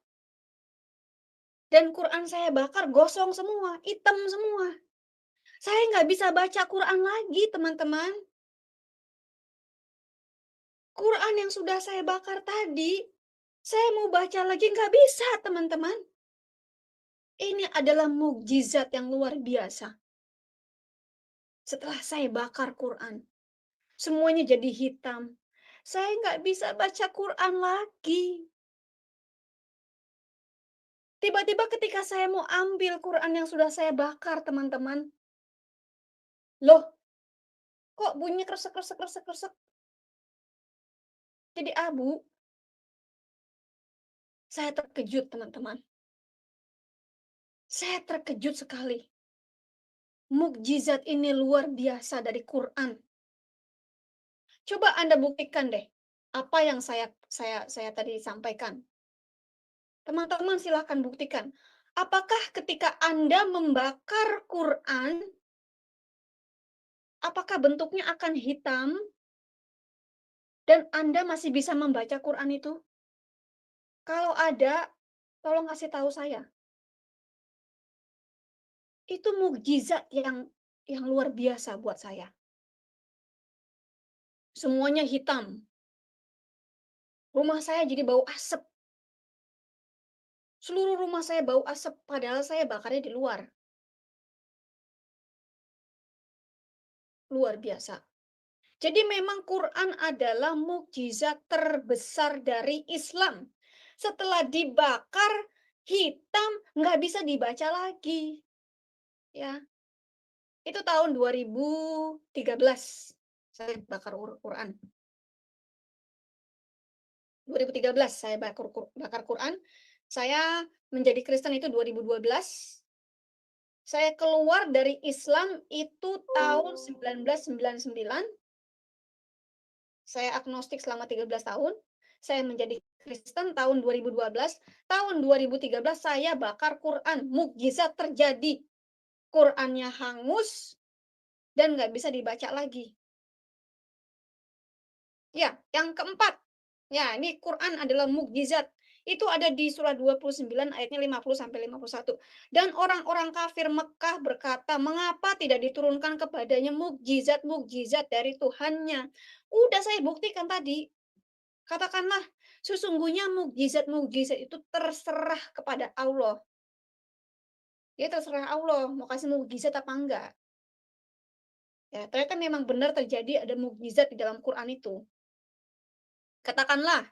dan Quran saya bakar gosong semua, hitam semua. Saya nggak bisa baca Quran lagi, teman-teman. Quran yang sudah saya bakar tadi, saya mau baca lagi nggak bisa, teman-teman. Ini adalah mukjizat yang luar biasa. Setelah saya bakar Quran, semuanya jadi hitam. Saya nggak bisa baca Quran lagi. Tiba-tiba ketika saya mau ambil Quran yang sudah saya bakar, teman-teman. Loh, kok bunyi kresek kresek kresek kresek jadi abu? Saya terkejut, teman-teman. Saya terkejut sekali. Mukjizat ini luar biasa dari Quran. Coba Anda buktikan deh apa yang saya tadi sampaikan. Teman-teman silahkan buktikan. Apakah ketika Anda membakar Quran, apakah bentuknya akan hitam dan Anda masih bisa membaca Quran itu? Kalau ada, tolong kasih tahu saya. Itu mukjizat yang luar biasa buat saya. Semuanya hitam. Rumah saya jadi bau asap. Seluruh rumah saya bau asap, padahal saya bakarnya di luar. Luar biasa. Jadi memang Quran adalah mukjizat terbesar dari Islam. Setelah dibakar, hitam, nggak bisa dibaca lagi. Ya, itu tahun 2013 saya bakar Quran. 2013 saya bakar Quran. Saya menjadi Kristen itu 2012. Saya keluar dari Islam itu tahun 1999. Saya agnostik selama 13 tahun. Saya menjadi Kristen tahun 2012. Tahun 2013 saya bakar Quran. Mukjizat terjadi. Qurannya hangus dan nggak bisa dibaca lagi. Ya, yang keempat. Ya, ini Quran adalah mukjizat. Itu ada di surah 29 ayatnya 50 sampai 51. Dan orang-orang kafir Mekah berkata, "Mengapa tidak diturunkan kepadanya mukjizat-mukjizat dari Tuhannya?" Udah saya buktikan tadi. Katakanlah, sesungguhnya mukjizat-mukjizat itu terserah kepada Allah. Ya terserah Allah mau kasih mukjizat apa enggak. Ya, ternyata memang benar terjadi ada mukjizat di dalam Quran itu. Katakanlah,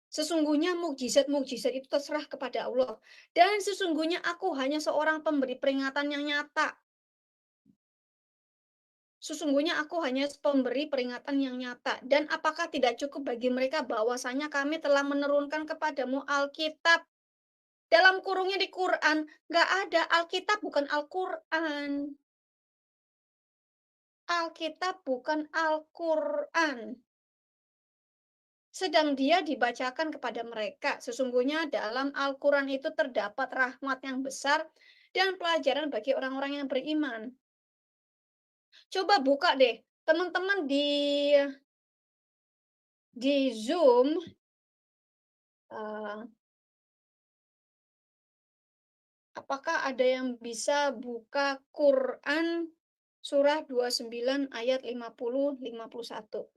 sesungguhnya mukjizat-mukjizat itu terserah kepada Allah. Dan sesungguhnya aku hanya seorang pemberi peringatan yang nyata. Sesungguhnya aku hanya pemberi peringatan yang nyata. Dan apakah tidak cukup bagi mereka bahwasanya kami telah menurunkan kepadamu Alkitab. Dalam kurungnya di Quran, nggak ada Alkitab bukan Al-Quran. Alkitab bukan Al-Quran. Sedang dia dibacakan kepada mereka. Sesungguhnya dalam Al-Quran itu terdapat rahmat yang besar dan pelajaran bagi orang-orang yang beriman. Coba buka deh, teman-teman di Zoom, eh, apakah ada yang bisa buka Quran surah 29 ayat 50 51?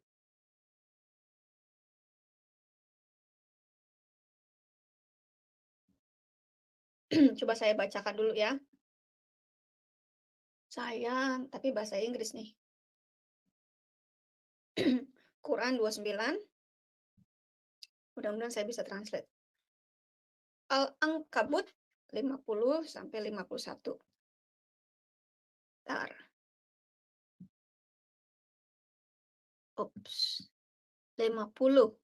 Coba saya bacakan dulu ya. Saya tapi bahasa Inggris nih. Quran 29, mudah-mudahan saya bisa translate. Al-Ankabut 50 sampai 51. Bentar. Ups. 50.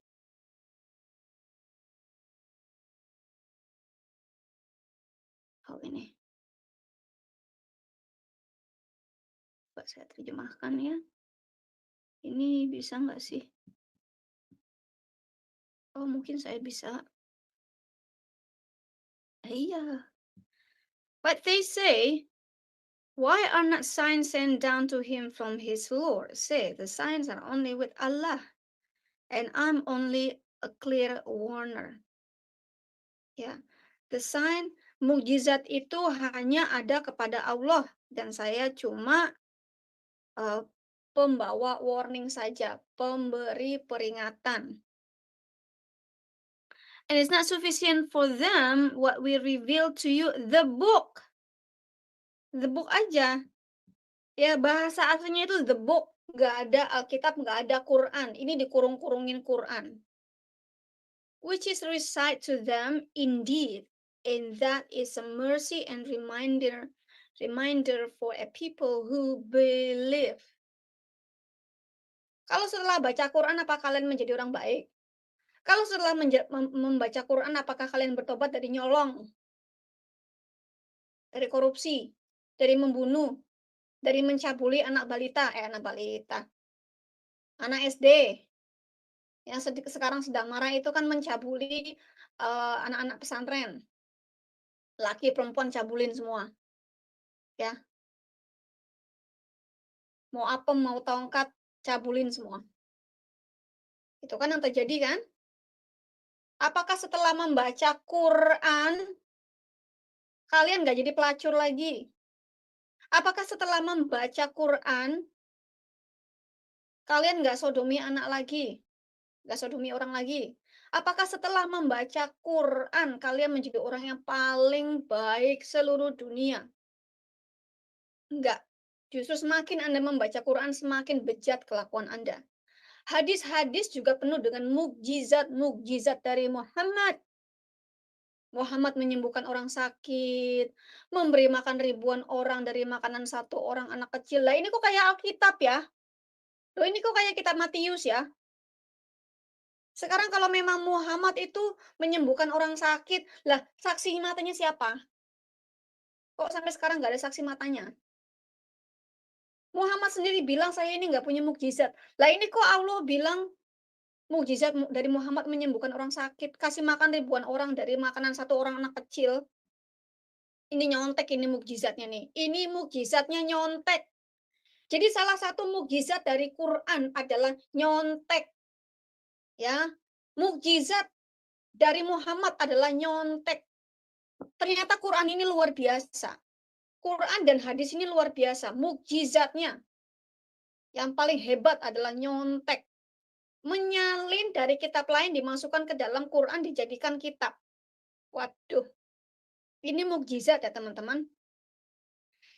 Oh ini. Coba saya terjemahkan ya. Ini bisa nggak sih? Oh mungkin saya bisa. Iya. But they say, why are not signs sent down to him from his Lord? Say, the signs are only with Allah, and I'm only a clear warner. Ya, the sign, mukjizat itu hanya ada kepada Allah, dan saya cuma pembawa warning saja, pemberi peringatan. And it's not sufficient for them what we reveal to you, the book. The book aja. Ya, bahasa aslinya itu the book. Nggak ada Alkitab, nggak ada Quran. Ini dikurung-kurungin Quran. Which is recite to them indeed, and that is a mercy and reminder for a people who believe. Kalau setelah baca Quran, apa kalian menjadi orang baik? Kalau setelah membaca Quran, apakah kalian bertobat dari nyolong, dari korupsi, dari membunuh, dari mencabuli anak balita, anak SD, yang sekarang sedang marah itu kan mencabuli anak-anak pesantren. laki perempuan cabulin semua, ya. Mau apem, mau tongkat, cabulin semua. Itu kan yang terjadi kan? Apakah setelah membaca Quran, kalian nggak jadi pelacur lagi? Apakah setelah membaca Quran, kalian nggak sodomi anak lagi? Nggak sodomi orang lagi? Apakah setelah membaca Quran, kalian menjadi orang yang paling baik seluruh dunia? Enggak. Justru semakin Anda membaca Quran, semakin bejat kelakuan Anda. Hadis-hadis juga penuh dengan mukjizat-mukjizat dari Muhammad. Muhammad menyembuhkan orang sakit, memberi makan ribuan orang dari makanan satu orang anak kecil. Lah ini kok kayak Alkitab ya? Loh ini kok kayak kitab Matius ya? Sekarang kalau memang Muhammad itu menyembuhkan orang sakit, lah saksi matanya siapa? Kok sampai sekarang nggak ada saksi matanya? Muhammad sendiri bilang saya ini nggak punya mukjizat. Lah ini kok Allah bilang mukjizat dari Muhammad menyembuhkan orang sakit, kasih makan ribuan orang dari makanan satu orang anak kecil. Ini nyontek ini mukjizatnya nih. Ini mukjizatnya nyontek. Jadi salah satu mukjizat dari Quran adalah nyontek, ya. Mukjizat dari Muhammad adalah nyontek. Ternyata Quran ini luar biasa. Quran dan hadis ini luar biasa. Mukjizatnya yang paling hebat adalah nyontek. Menyalin dari kitab lain dimasukkan ke dalam Quran dijadikan kitab. Waduh, ini mukjizat ya teman-teman.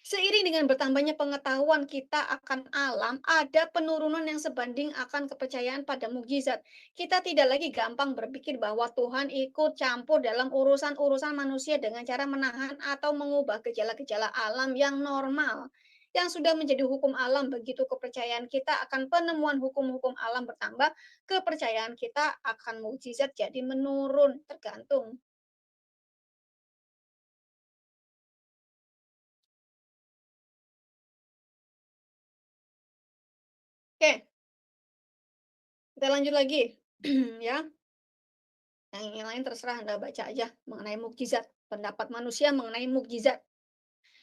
Seiring dengan bertambahnya pengetahuan kita akan alam, ada penurunan yang sebanding akan kepercayaan pada mukjizat. Kita tidak lagi gampang berpikir bahwa Tuhan ikut campur dalam urusan-urusan manusia dengan cara menahan atau mengubah gejala-gejala alam yang normal. Yang sudah menjadi hukum alam, begitu kepercayaan kita akan penemuan hukum-hukum alam bertambah, kepercayaan kita akan mukjizat jadi menurun, tergantung. Oke, kita lanjut lagi. Ya. Yang lain terserah Anda baca aja mengenai mukjizat, pendapat manusia mengenai mukjizat.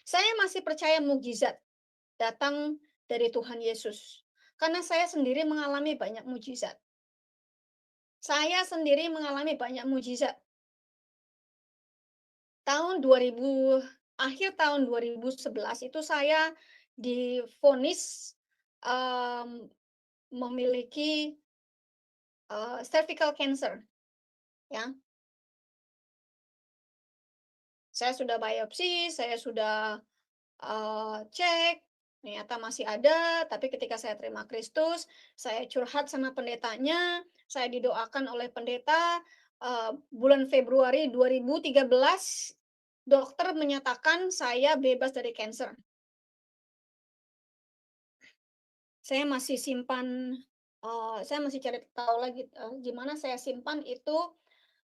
Saya masih percaya mukjizat datang dari Tuhan Yesus. Karena saya sendiri mengalami banyak mukjizat. Saya sendiri mengalami banyak mukjizat. Tahun 2000, akhir tahun 2011 itu saya divonis memiliki cervical cancer, ya. Saya sudah biopsi, saya sudah cek, ternyata masih ada, tapi ketika saya terima Kristus, saya curhat sama pendetanya, saya didoakan oleh pendeta, bulan Februari 2013, dokter menyatakan saya bebas dari kanker. Saya masih simpan, saya masih cari tahu lagi, gimana saya simpan itu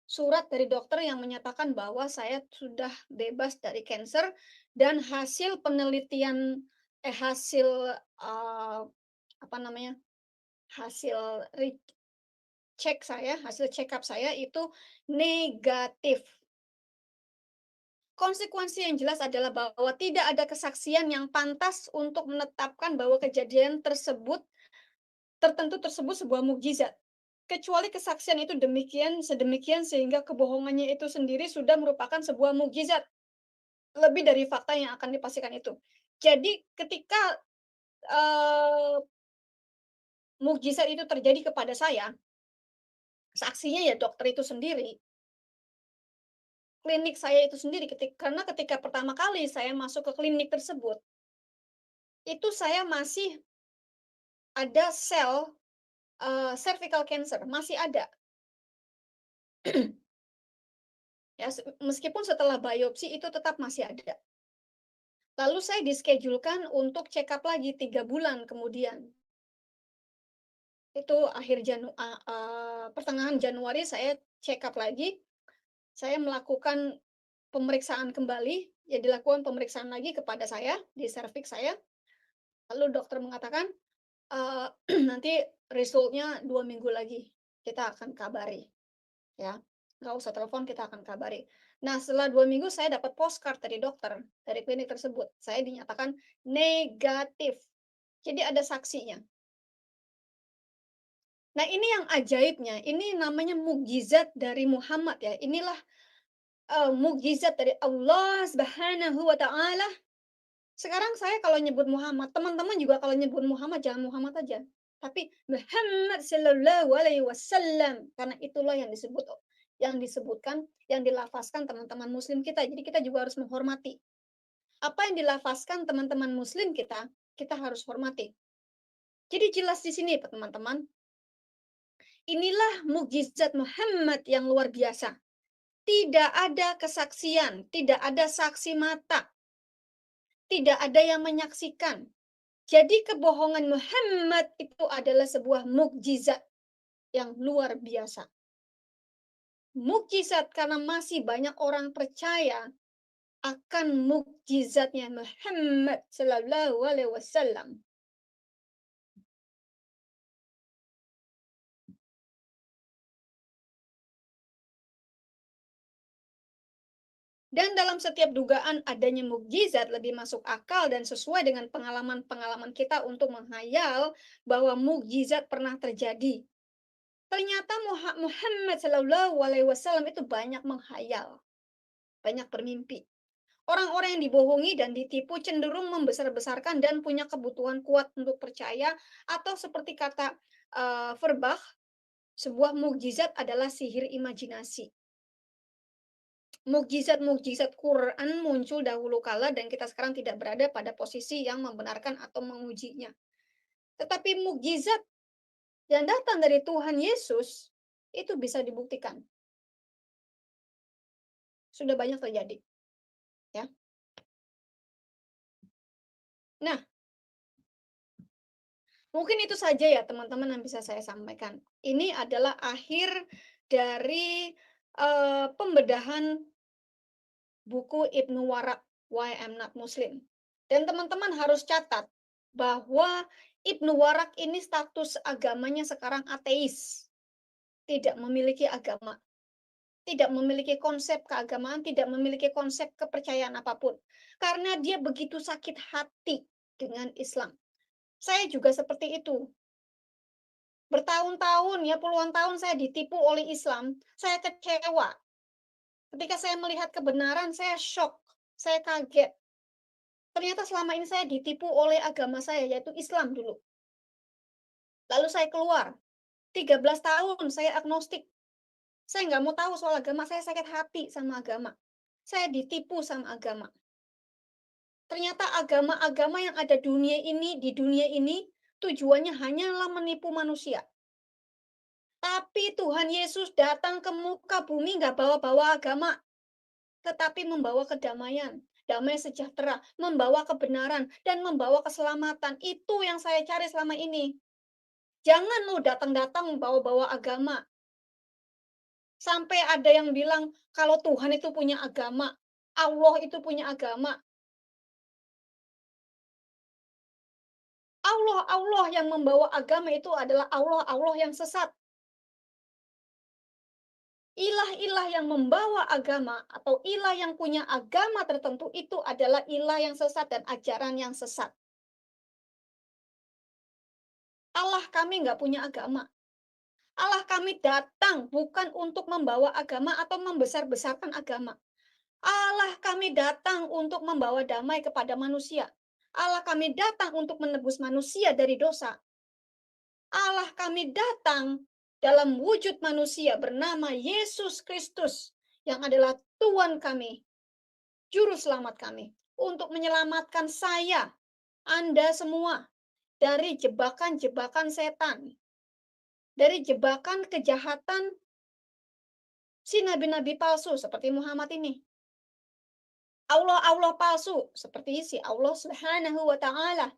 surat dari dokter yang menyatakan bahwa saya sudah bebas dari kanker dan hasil penelitian hasil, eee, apa namanya, hasil cek saya, hasil check up saya itu negatif. Konsekuensi yang jelas adalah bahwa tidak ada kesaksian yang pantas untuk menetapkan bahwa kejadian tertentu tersebut sebuah mukjizat. Kecuali kesaksian itu sedemikian sehingga kebohongannya itu sendiri sudah merupakan sebuah mukjizat. Lebih dari fakta yang akan dipastikan itu. Jadi ketika, eee, mukjizat itu terjadi kepada saya, saksinya ya dokter itu sendiri, klinik saya itu sendiri karena ketika pertama kali saya masuk ke klinik tersebut, itu saya masih ada sel, cervical cancer, masih ada. Ya, meskipun setelah biopsi itu tetap masih ada. Lalu saya dischedule-kan untuk check up lagi 3 bulan kemudian. Itu pertengahan Januari saya check up lagi, saya melakukan pemeriksaan kembali, ya dilakukan pemeriksaan lagi kepada saya, di serviks saya, lalu dokter mengatakan, eee, "Nanti resultnya 2 minggu lagi, kita akan kabari, ya. Nggak usah telepon, kita akan kabari." Nah, setelah 2 minggu saya dapat postcard dari dokter, dari klinik tersebut. Saya dinyatakan negatif. Jadi ada saksinya. Nah, ini yang ajaibnya, ini namanya mukjizat dari Muhammad ya. Inilah, mukjizat dari Allah Subhanahu wa Ta'ala. Sekarang saya kalau nyebut Muhammad, teman-teman juga kalau nyebut Muhammad jangan Muhammad aja, tapi Muhammad Shallallahu Alaihi Wasallam, karena itulah yang disebutkan, yang dilafazkan teman-teman muslim kita. Jadi kita juga harus menghormati. Apa yang dilafazkan teman-teman muslim kita, kita harus hormati. Jadi jelas di sini teman-teman, inilah mukjizat Muhammad yang luar biasa. Tidak ada kesaksian, tidak ada saksi mata, tidak ada yang menyaksikan. Jadi kebohongan Muhammad itu adalah sebuah mukjizat yang luar biasa. Mukjizat karena masih banyak orang percaya akan mukjizatnya Muhammad Sallallahu Alaihi Wasallam. Dan dalam setiap dugaan adanya mukjizat lebih masuk akal dan sesuai dengan pengalaman-pengalaman kita untuk menghayal bahwa mukjizat pernah terjadi. Ternyata Muhammad Shallallahu Alaihi Wasallam itu banyak menghayal, banyak bermimpi. Orang-orang yang dibohongi dan ditipu cenderung membesar-besarkan dan punya kebutuhan kuat untuk percaya, atau seperti kata Verbach, sebuah mukjizat adalah sihir imajinasi. Mukjizat-mukjizat Quran muncul dahulu kala dan kita sekarang tidak berada pada posisi yang membenarkan atau mengujinya. Tetapi mukjizat yang datang dari Tuhan Yesus itu bisa dibuktikan. Sudah banyak terjadi, ya. Nah, mungkin itu saja ya teman-teman yang bisa saya sampaikan. Ini adalah akhir dari pembedahan buku Ibnu Waraq, Why I'm Not Muslim. Dan teman-teman harus catat bahwa Ibnu Waraq ini status agamanya sekarang ateis, tidak memiliki agama, tidak memiliki konsep keagamaan, tidak memiliki konsep kepercayaan apapun. Karena dia begitu sakit hati dengan Islam. Saya juga seperti itu. Bertahun-tahun, ya puluhan tahun saya ditipu oleh Islam, saya kecewa. Ketika saya melihat kebenaran, saya shock, saya kaget. Ternyata selama ini saya ditipu oleh agama saya, yaitu Islam dulu. Lalu saya keluar, 13 tahun saya agnostik. Saya nggak mau tahu soal agama, saya sakit hati sama agama. Saya ditipu sama agama. Ternyata agama-agama yang ada di dunia ini, tujuannya hanyalah menipu manusia. Tapi Tuhan Yesus datang ke muka bumi nggak bawa-bawa agama, tetapi membawa kedamaian, damai sejahtera, membawa kebenaran, dan membawa keselamatan. Itu yang saya cari selama ini. Jangan lu datang-datang bawa-bawa agama. Sampai ada yang bilang kalau Tuhan itu punya agama, Allah itu punya agama. Allah yang membawa agama itu adalah Allah yang sesat. Ilah-ilah yang membawa agama atau ilah yang punya agama tertentu itu adalah ilah yang sesat dan ajaran yang sesat. Allah kami nggak punya agama. Allah kami datang bukan untuk membawa agama atau membesar-besarkan agama. Allah kami datang untuk membawa damai kepada manusia. Allah kami datang untuk menebus manusia dari dosa. Allah kami datang dalam wujud manusia bernama Yesus Kristus yang adalah Tuhan kami, Juru Selamat kami, untuk menyelamatkan saya, Anda semua, dari jebakan-jebakan setan, dari jebakan kejahatan si nabi-nabi palsu seperti Muhammad ini. Allah-Allah palsu seperti si Allah Subhanahu wa Ta'ala.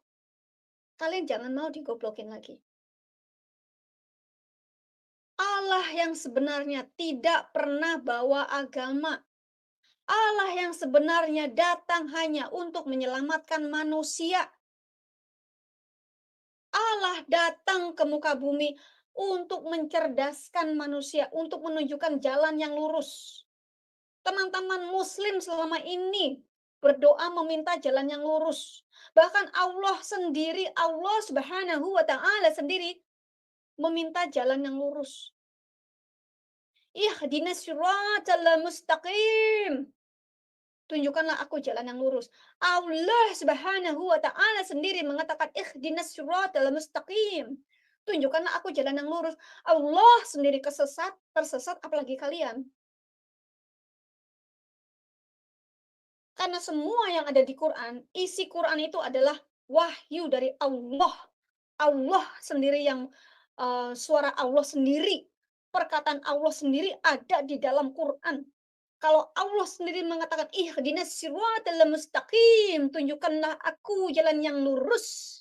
Kalian jangan mau digoblokin lagi. Allah yang sebenarnya tidak pernah bawa agama. Allah yang sebenarnya datang hanya untuk menyelamatkan manusia. Allah datang ke muka bumi untuk mencerdaskan manusia, untuk menunjukkan jalan yang lurus. Teman-teman muslim selama ini berdoa meminta jalan yang lurus. Bahkan Allah sendiri, Allah Subhanahu wa taala sendiri meminta jalan yang lurus. Ihdinas siratal mustaqim. Tunjukkanlah aku jalan yang lurus. Allah Subhanahu wa taala sendiri mengatakan ihdinas siratal mustaqim. Tunjukkanlah aku jalan yang lurus. Allah sendiri tersesat apalagi kalian. Karena semua yang ada di Quran, isi Quran itu adalah wahyu dari Allah. Allah sendiri yang suara Allah sendiri, perkataan Allah sendiri ada di dalam Quran. Kalau Allah sendiri mengatakan, ihdinas siratal mustaqim, tunjukkanlah aku jalan yang lurus.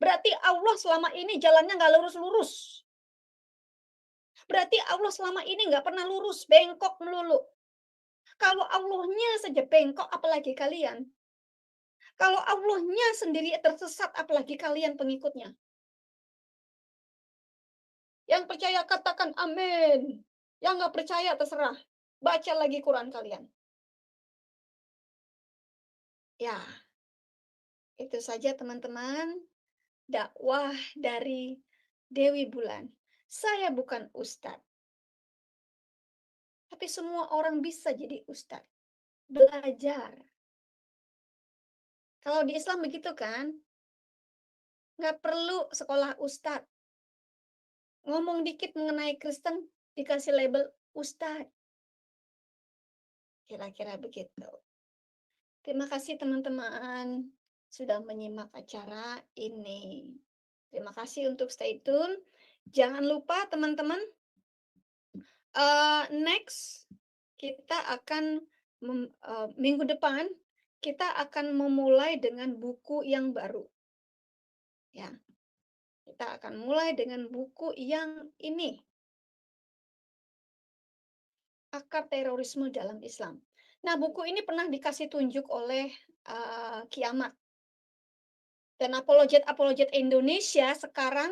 Berarti Allah selama ini jalannya nggak lurus-lurus. Berarti Allah selama ini nggak pernah lurus, bengkok melulu. Kalau Allahnya saja bengkok, apalagi kalian. Kalau Allahnya sendiri tersesat, apalagi kalian pengikutnya. Yang percaya katakan amin. Yang nggak percaya terserah. Baca lagi Quran kalian. Ya, itu saja teman-teman. Dakwah dari Dewi Bulan. Saya bukan ustadz, tapi semua orang bisa jadi ustadz. Belajar. Kalau di Islam begitu kan, nggak perlu sekolah ustadz. Ngomong dikit mengenai Kristen, dikasih label ustadz. Kira-kira begitu. Terima kasih teman-teman sudah menyimak acara ini. Terima kasih untuk stay tune. Jangan lupa teman-teman, next kita akan minggu depan kita akan memulai dengan buku yang baru. Ya, kita akan mulai dengan buku yang ini, Akar Terorisme dalam Islam. Nah, buku ini pernah dikasih tunjuk oleh Kiamat. Dan apologet Indonesia sekarang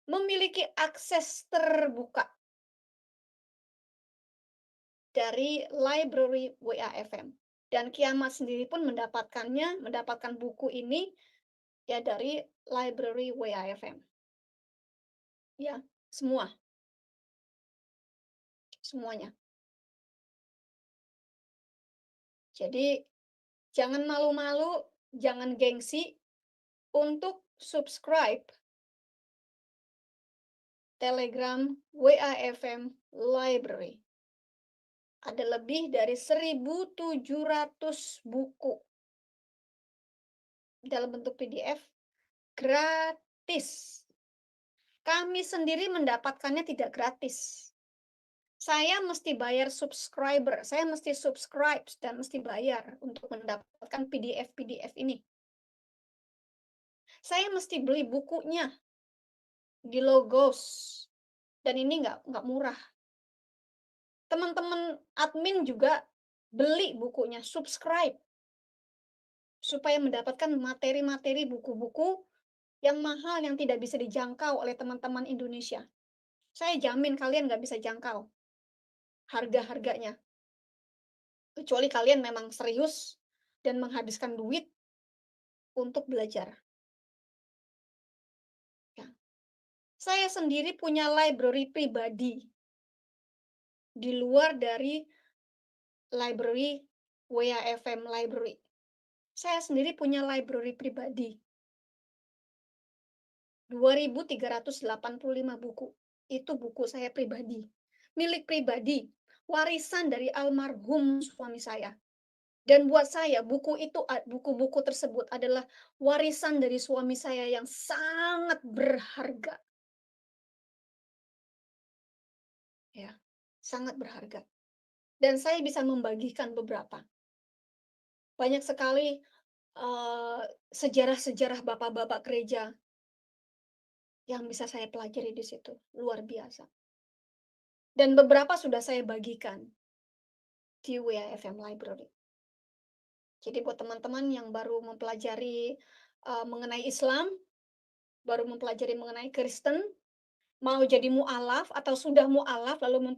memiliki akses terbuka dari library WAFM. Dan Kiamat sendiri pun mendapatkan buku ini ya dari library WAFM. Ya, semuanya. Jadi jangan malu-malu, jangan gengsi untuk subscribe Telegram WAFM Library. Ada lebih dari 1.700 buku dalam bentuk PDF gratis. Kami sendiri mendapatkannya tidak gratis. Saya mesti bayar subscriber, saya mesti subscribe dan mesti bayar untuk mendapatkan PDF-PDF ini. Saya mesti beli bukunya di Logos, dan ini nggak murah. Teman-teman admin juga beli bukunya, subscribe, supaya mendapatkan materi-materi buku-buku yang mahal yang tidak bisa dijangkau oleh teman-teman Indonesia. Saya jamin kalian nggak bisa jangkau harga-harganya. Kecuali kalian memang serius dan menghabiskan duit untuk belajar. Ya. Saya sendiri punya library pribadi di luar dari library WAFM Library. Saya sendiri punya library pribadi. 2.385 buku. Itu buku saya pribadi. Milik pribadi. Warisan dari almarhum suami saya. Dan buat saya, buku-buku tersebut adalah warisan dari suami saya yang sangat berharga. Ya, sangat berharga. Dan saya bisa membagikan beberapa. Banyak sekali sejarah-sejarah bapak-bapak gereja yang bisa saya pelajari di situ, luar biasa. Dan beberapa sudah saya bagikan di WAFM Library. Jadi buat teman-teman yang baru mempelajari mengenai Islam, baru mempelajari mengenai Kristen, mau jadi mualaf atau sudah mualaf lalu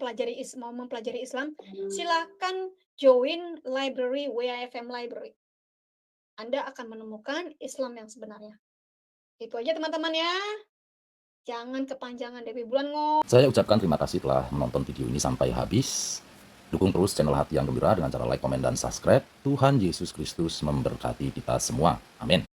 mau mempelajari Islam, silakan join library WIFM Library. Anda akan menemukan Islam yang sebenarnya. Itu aja teman-teman ya. Jangan kepanjangan Dewi Bulan Saya ucapkan terima kasih telah menonton video ini sampai habis. Dukung terus channel Hati yang Gembira dengan cara like, komen, dan subscribe. Tuhan Yesus Kristus memberkati kita semua. Amin.